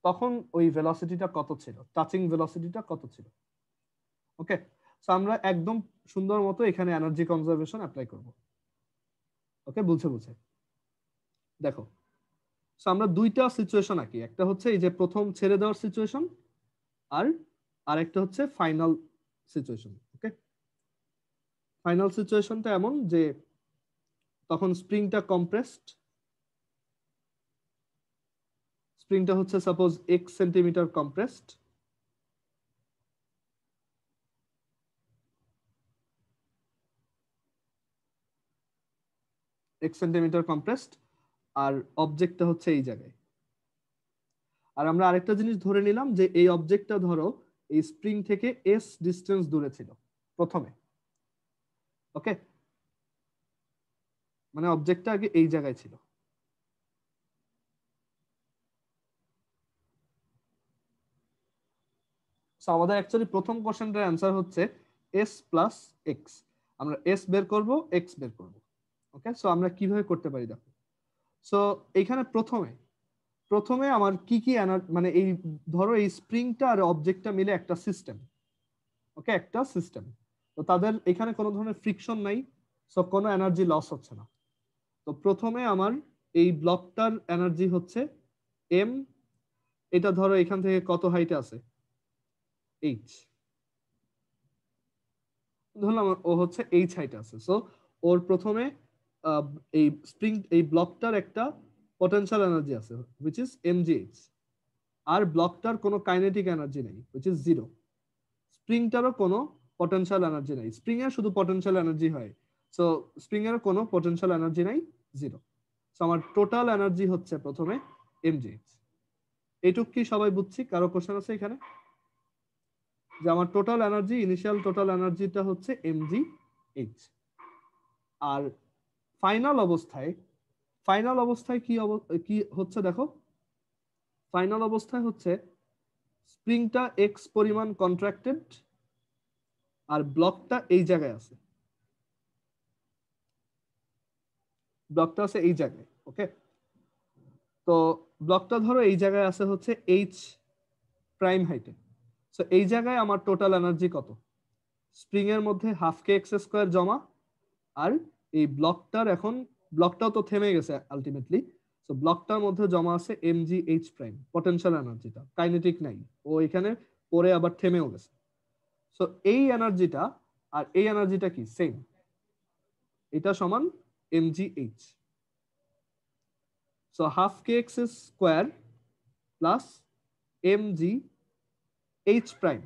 তখন ওই ভেলোসিটিটা কত ছিল, টাচিং ভেলোসিটিটা কত ছিল। ওকে, সো আমরা একদম সুন্দর মতো এখানে এনার্জি কনজারভেশন অ্যাপ্লাই করব। ওকে, বুঝে দেখো, সো আমরা দুইটা সিচুয়েশন আঁকি, একটা হচ্ছে এই যে প্রথম ছেড়ে দেওয়ার সিচুয়েশন, আর আরেকটা হচ্ছে ফাইনাল সিচুয়েশন। ওকে, ফাইনাল সিচুয়েশনটা এমন যে তখন স্প্রিংটা কম্প্রেসড, স্প্রিংটা হচ্ছে suppose x centimetre compressed, x centimetre compressed, আর অবজেক্টটা হচ্ছে এই জায়গায়। আর আমরা আরেকটা জিনিস ধরে নিলাম যে এই অবজেক্টটা ধরো এই স্প্রিং থেকে s ডিস্টেন্স দূরে ছিল প্রথমে। ওকে, মানে অবজেক্টটা আগে এই জায়গায় ছিল। সো আমাদের অ্যাকচুয়ালি প্রথম কোশ্চেনটার অ্যান্সার হচ্ছে s প্লাস এক্স। আমরা s বের করব, x বের করব। ওকে, সো আমরা কিভাবে করতে পারি দেখো। সো এইখানে প্রথমে আমার কি কি মানে এই ধরো এই স্প্রিংটা আর অবজেক্টটা মিলে একটা সিস্টেম। ওকে, একটা সিস্টেম। তো তাদের এখানে কোনো ধরনের ফ্রিকশন নাই, সো কোনো এনার্জি লস হচ্ছে না। তো প্রথমে আমার এই ব্লকটার এনার্জি হচ্ছে m। এটা ধরো এখান থেকে কত হাইটে আছে, h। ধরলাম ও হচ্ছে h হাইটে আছে। সো ওর প্রথমে এই স্প্রিং এই ব্লকটার একটা পটেনশিয়াল এনার্জি আছে which is mgh, আর ব্লকটার কোনো কাইনেটিক এনার্জি নেই which is 0। স্প্রিংটারও কোনো পটেনশিয়াল এনার্জি নাই, স্প্রিং এর শুধু পটেনশিয়াল এনার্জি হয়। সো স্প্রিং এর কোনো পটেনশিয়াল এনার্জি নাই, 0। সো আমার টোটাল এনার্জি হচ্ছে প্রথমে mgh। এইটুক কি সবাই বুঝছি? কারো কোশ্চেন আছে এখানে? যে আমার টোটাল এনার্জি, ইনিশিয়াল টোটাল এনার্জিটা হচ্ছে mgh। আর ফাইনাল অবস্থায় কি হচ্ছে দেখো। ফাইনাল অবস্থায় হচ্ছে স্প্রিংটা x পরিমাণ কন্ট্রাক্টেড আর ব্লকটা এই জায়গায় আছে, ব্লকটা আছে এই জায়গায়। ওকে, তো ব্লকটা ধরো এই জায়গায় আছে হচ্ছে h প্রাইম হাইটে। সো এই জায়গায় আমার টোটাল এনার্জি কত? স্প্রিং এর মধ্যে হাফ কে এক্স স্কোয়ার জমা, আর এই ব্লকটাও তো থেমে গেছে আলটিমেটলি। সো ব্লকটার মধ্যে জমা আছে mgh প্রাইম, পটেনশিয়াল এনার্জিটা, কাইনেটিক নাই, ও এখানে পরে আবার থেমেও গেছে। সো এই এনার্জিটা আর এই এনার্জিটা কি সেম, এটা সমান mgh। সো হাফ কে x square plus mgh prime.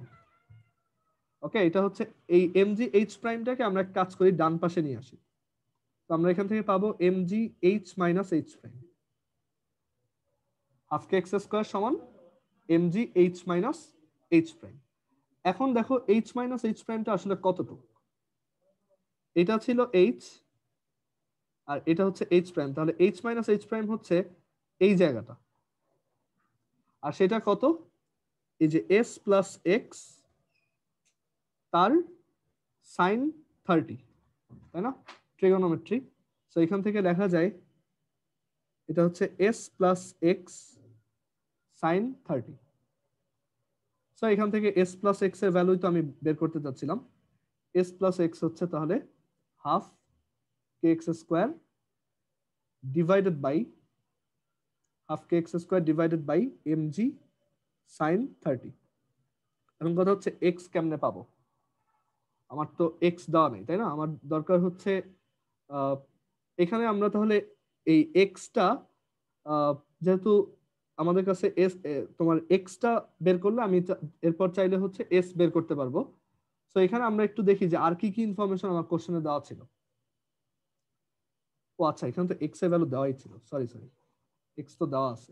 Okay, এটা হচ্ছে এই mgh প্রাইমটাকে আমরা এক কাজ করি, ডান পাশে নিয়ে আসি। তো আমরা এখান থেকে পাবো mgh minus h prime. Half কে এক্স স্কোয়ার সমান mgh মাইনাস h প্রাইম। এখন দেখো h মাইনাস h প্রাইমটা আসলে কতটুকু। এটা ছিল h আর এটা হচ্ছে h প্রাইম, তাহলে h মাইনাস h প্রাইম হচ্ছে এই জায়গাটা। আর সেটা কত? এই যে s প্লাস এক্স তার সাইন 30, তাই না? ট্রিগোনোমেট্রি। সো এখান থেকে লেখা যায় এটা হচ্ছে s plus X sine 30। So এখান থেকে s প্লাস এক্স এর ভ্যালুই তো আমি বের করতে চাচ্ছিলাম। s প্লাস এক্স হচ্ছে তাহলে half K x square divided by half K x square divided by mg sine 30। এখন কথা হচ্ছে এক্স কেমনে পাবো? আমার তো এক্স দেওয়া নেই, তাই না? আমার দরকার হচ্ছে এখানে আমরা তাহলে এই এক্সটা, যেহেতু আমাদের কাছে এস, তোমার এক্সটা বের করলে আমি এরপর চাইলে হচ্ছে এস বের করতে পারবো। তো এখানে আমরা একটু দেখি যে আর কি কি ইনফরমেশন আমার কোশ্চেনে দেওয়া ছিল। ও আচ্ছা, এখানে তো এক্স এর ভ্যালু দেওয়াই ছিল, সরি এক্স তো দেওয়া আছে।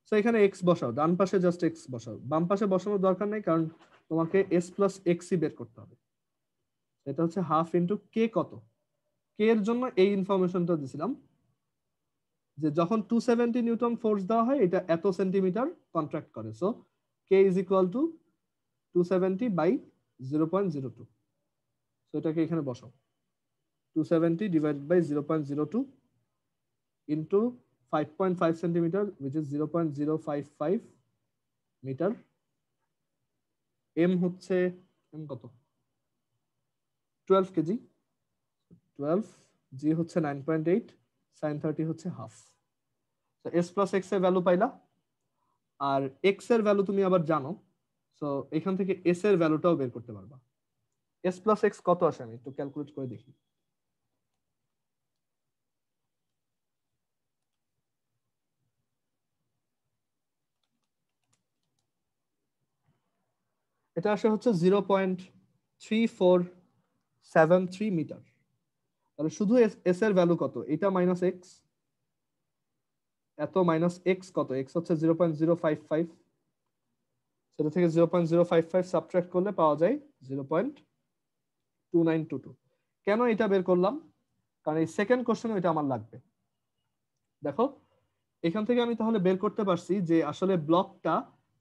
তো এখানে এক্স বসাও, ডান পাশে জাস্ট এক্স বসাও, বাম পাশে বসানোর দরকার নেই, কারণ তোমাকে এস প্লাস এক্সই বের করতে হবে। এটা হচ্ছে হাফ ইন্টু কে, কত কে এর জন্য এই ইনফরমেশনটা দিছিলাম যে যখন 270 নিউটন ফোর্স দেওয়া হয় এটা এত সেন্টিমিটার কন্ট্রাক্ট করে। So K is equal to 270 by 0.02। So এটাকে এখানে বসাও, 270 divided by 0.02 into 5.5 centimetre which is 0.055 metre. M হচ্ছে এম কত, 12 কেজি, 12 জি হচ্ছে 9.8, সাইন 30 হচ্ছে হাফ। তো এস প্লাস এক্স এর ভ্যালু পাইলা, আর এক্স এর ভ্যালু তুমি আবার জানো। সো এখান থেকে এস এর ভ্যালুটাও বের করতে পারবা। এস প্লাস এক্স কত আসে আমি একটু ক্যালকুলেট করে দেখি। এটা আসে হচ্ছে 0.3473 মিটার। তাহলে শুধু এস এর ভ্যালু কত, এটা মাইনাস এক্স, এত মাইনাস এক্স কত, এক্স হচ্ছে 0.055, সেটা থেকে 0.055 সাবট্রাক্ট করলে পাওয়া যায় 0.2922। কেন এটা বের করলাম, কারণ এই সেকেন্ড কোশ্চেনে এটা আমার লাগবে। দেখো এখান থেকে আমি তাহলে বের করতে পারছি যে আসলে ব্লকটা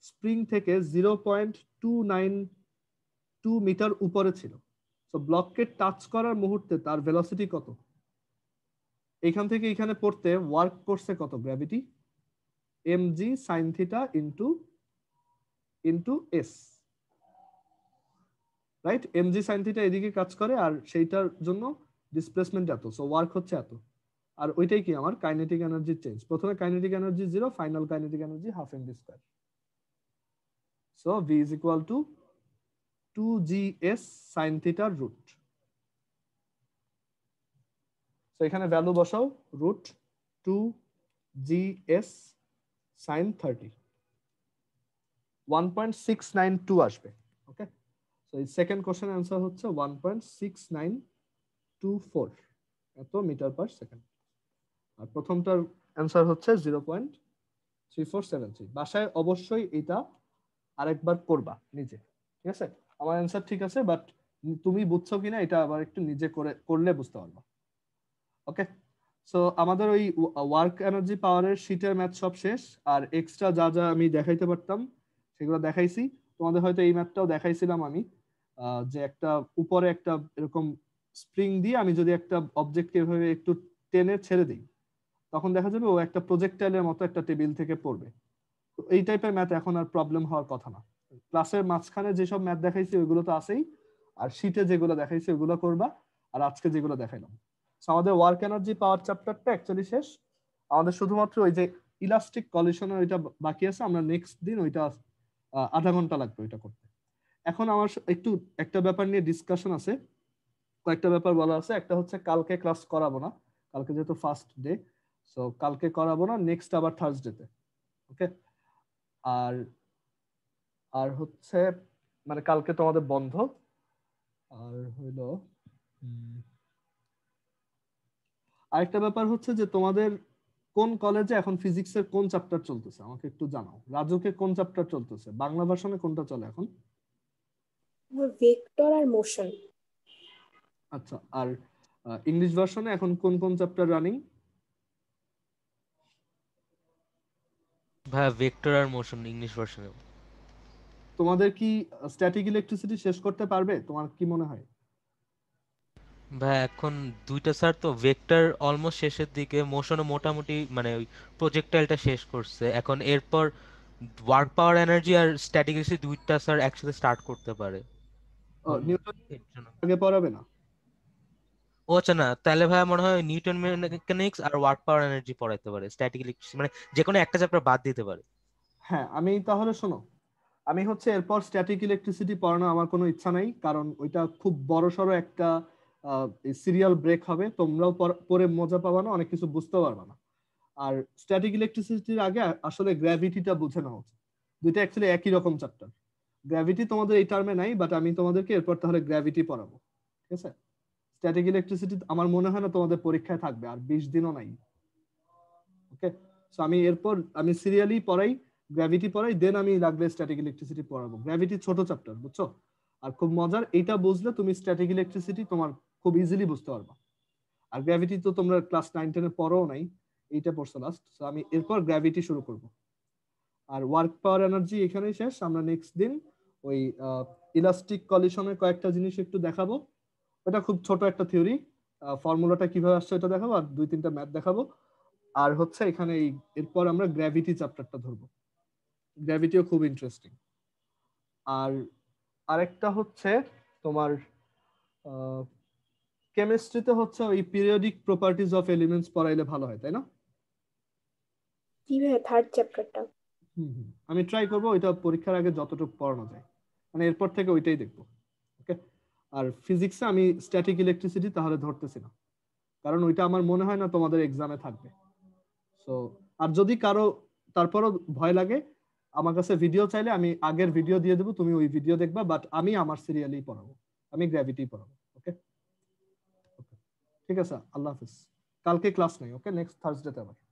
স্প্রিং থেকে 0.292 মিটার উপরে ছিল। তো ব্লককে টাচ করার মুহূর্তে তার ভেলোসিটি কত, এখান থেকে এখানে পড়তে ওয়ার্ক করছে কত, gravity mg sin theta into S, right? mg sin theta এদিকে কাজ করে আর সেইটার জন্য ডিসপ্লেসমেন্ট এত, সো ওয়ার্ক হচ্ছে এত। আর ওইটাই কি আমার কাইনেটিক এনার্জি চেঞ্জ। প্রথমে kinetic energy 0, final kinetic energy half mv square. So v is equal to 2gs sin theta root. তো এখানে ভ্যালু বসাও, রুট 2gs sin 30, 1.692 আসবে। ওকে, সো এই সেকেন্ড কোশ্চেন অ্যান্সার হচ্ছে 1.6924 এত মিটার পার সেকেন্ড। আর প্রথমটার অ্যান্সার হচ্ছে 0.3473। বাসায় অবশ্যই এটা আরেকবার করবা নিজে, ঠিক আছে? আমার অ্যান্সার ঠিক আছে, বাট তুমি বুঝছো কিনা এটা আবার একটু নিজে করলে বুঝতে পারবা। ওকে, সো আমাদের ওই ওয়ার্ক এনার্জি পাওয়ারের শীটের ম্যাথ সব শেষ। আর এক্সট্রা যা যা আমি দেখাইতে পারতাম সেগুলো দেখাইছি তোমাদের। হয়তো এই ম্যাথটাও দেখাইছিলাম আমি, যে একটা উপরে একটা এরকম স্প্রিং দিয়ে আমি যদি একটা অবজেক্টকে এভাবে একটু টেনে ছেড়ে দিই, তখন দেখা যাবে ও একটা প্রজেক্টাইলের মতো একটা টেবিল থেকে পড়বে। তো এই টাইপের ম্যাথ এখন আর প্রবলেম হওয়ার কথা না। ক্লাসের মাঝখানে যেসব ম্যাথ দেখাইছি ওইগুলো তো আছেই, আর শীটে যেগুলো দেখাইছি ওগুলো করবা, আর আজকে যেগুলো দেখাইলাম। আমাদের ওয়ার্ক এনার্জি পাওয়ার চ্যাপ্টারটা অ্যাকচুয়ালি শেষ। আমাদের শুধুমাত্র ওই যে ইলাস্টিক কলিশনের ওইটা বাকি আছে, আমরা নেক্সট দিন ওইটা আধা ঘন্টা লাগবে ওইটা করতে। এখন আমার একটু একটা ব্যাপার নিয়ে ডিসকাশন আছে, কয়েকটা ব্যাপার বলা আছে। একটা হচ্ছে কালকে ক্লাস করাবো না, কালকে যেহেতু ফার্স্ট ডে, সো কালকে করাবো না, নেক্সট আবার থার্সডেতে। ওকে, আর আর হচ্ছে মানে কালকে তোমাদের বন্ধ। আর হইলো আরেকটা ব্যাপার হচ্ছে যে তোমাদের কোন কলেজে এখন ফিজিক্সের কোন চ্যাপ্টার চলতেছে আমাকে একটু জানাও। রাজুকে কোন চ্যাপ্টার চলতেছে, বাংলা ভার্সনে কোনটা চলে এখন? ভেক্টর আর মোশন। আচ্ছা, আর ইংলিশ ভার্সনে এখন কোন কোন চ্যাপ্টার রানিং? ভাইয়া ভেক্টর আর মোশন ইংলিশ ভার্সনে। তোমাদের কি স্ট্যাটিক ইলেকট্রিসিটি শেষ করতে পারবে, তোমার কি মনে হয়? ভাই এখন দুইটা স্যার তো ভেক্টর অলমোস্ট শেষের দিকে, মোশনও মোটামুটি মানে ওই প্রজেক্টাইলটা শেষ করছে। এখন এরপর ওয়ার্ক পাওয়ার এনার্জি আর স্ট্যাটিক ইলেকট্রিসিটি দুইটা স্যার একসাথে স্টার্ট করতে পারে। নিউটন এর জন্য আগে পড়াবে না? ও আচ্ছা, না তাহলে ভাই মনে হয় নিউটন মেকানিক্স আর ওয়ার্ক পাওয়ার এনার্জি পড়াইতে পারে, স্ট্যাটিক ইলেকট্রিসিটি মানে যে কোনো একটা চ্যাপ্টার বাদ দিতে পারে। হ্যাঁ, আমি তাহলে শোনো, আমি হচ্ছে এরপর স্ট্যাটিক ইলেকট্রিসিটি পড়ানো আমার কোনো ইচ্ছা নাই, কারণ ওইটা খুব বড়সড় একটা সিরিয়াল ব্রেক হবে, তোমরাও পরে মজা পাবা না, অনেক কিছু বুঝতে পারবা না। আর স্ট্যাটিক ইলেকট্রিসিটির আগে আসলে গ্র্যাভিটিটা বুঝে নেওয়া উচিত। দুইটা অ্যাকচুয়ালি একই রকম চ্যাপ্টার। গ্র্যাভিটি তোমাদের এই টার্মে নাই, বাট আমি তোমাদেরকে এরপর তাহলে গ্র্যাভিটি পড়াবো, ঠিক আছে? স্ট্যাটিক ইলেকট্রিসিটি আমার মনে হয় না তোমাদের পরীক্ষায় থাকবে, আর 20 দিনও নাই। ওকে, সো আমি এরপর আমি সিরিয়ালি পড়াই, গ্র্যাভিটি পড়াই, দেন আমি লাগলে স্ট্যাটিক ইলেকট্রিসিটি পড়াবো। গ্র্যাভিটি ছোট চ্যাপ্টার, বুঝছো? আর খুব মজার, এইটা বুঝলে তুমি স্ট্যাটিক ইলেকট্রিসিটি তোমার খুব ইজিলি বুঝতে পারবা। আর গ্র্যাভিটি তো তোমরা ক্লাস 9-10 পড়াও নাই, এইটা পড়ছো লাস্ট। সো আমি এরপর গ্র্যাভিটি শুরু করব। আর ওয়ার্ক পাওয়ার এনার্জি এখানেই শেষ। আমরা নেক্সট দিন ওই ইলাস্টিক কলিশনের কয়েকটা জিনিস একটু দেখাবো। ওটা খুব ছোট একটা থিওরি, ফর্মুলাটা কিভাবে আসছে এটা দেখাবো, আর 2-3টা ম্যাথ দেখাবো। আর হচ্ছে এখানে এরপর আমরা গ্র্যাভিটি চ্যাপ্টারটা ধরবো। গ্র্যাভিটিও খুব ইন্টারেস্টিং। আর আরেকটা হচ্ছে তোমার কেমিস্ট্রিতে হচ্ছে ওই পিরিয়ডিক প্রপার্টিজ অফ এলিমেন্টস পড়াইলে ভালো হয়, তাই না? কি ভাই থার্ড চ্যাপ্টারটা? আমি ট্রাই করবো ওইটা পরীক্ষার আগে যতটুকু পড়ানো যায়, মানে এরপর থেকে ওইটাই দেখবো। ওকে, আর ফিজিক্সে আমি স্ট্যাটিক ইলেকট্রিসিটি তাহলে ধরতেছি না, কারণ ওইটা আমার মনে হয় না তোমাদের এক্সামে থাকবে। সো আর যদি কারো তারপরও ভয় লাগে, আমার কাছে ভিডিও চাইলে আমি আগের ভিডিও দিয়ে দেবো, তুমি ওই ভিডিও দেখবা, বাট আমি আমার সিরিয়ালি পড়াবো, আমি গ্র্যাভিটি পড়াবো। ওকে, ঠিক ঠিক আছে, আল্লাহ হাফিজ। কালকে ক্লাস নেই, ওকে, নেক্সট থার্সডেতে আবার।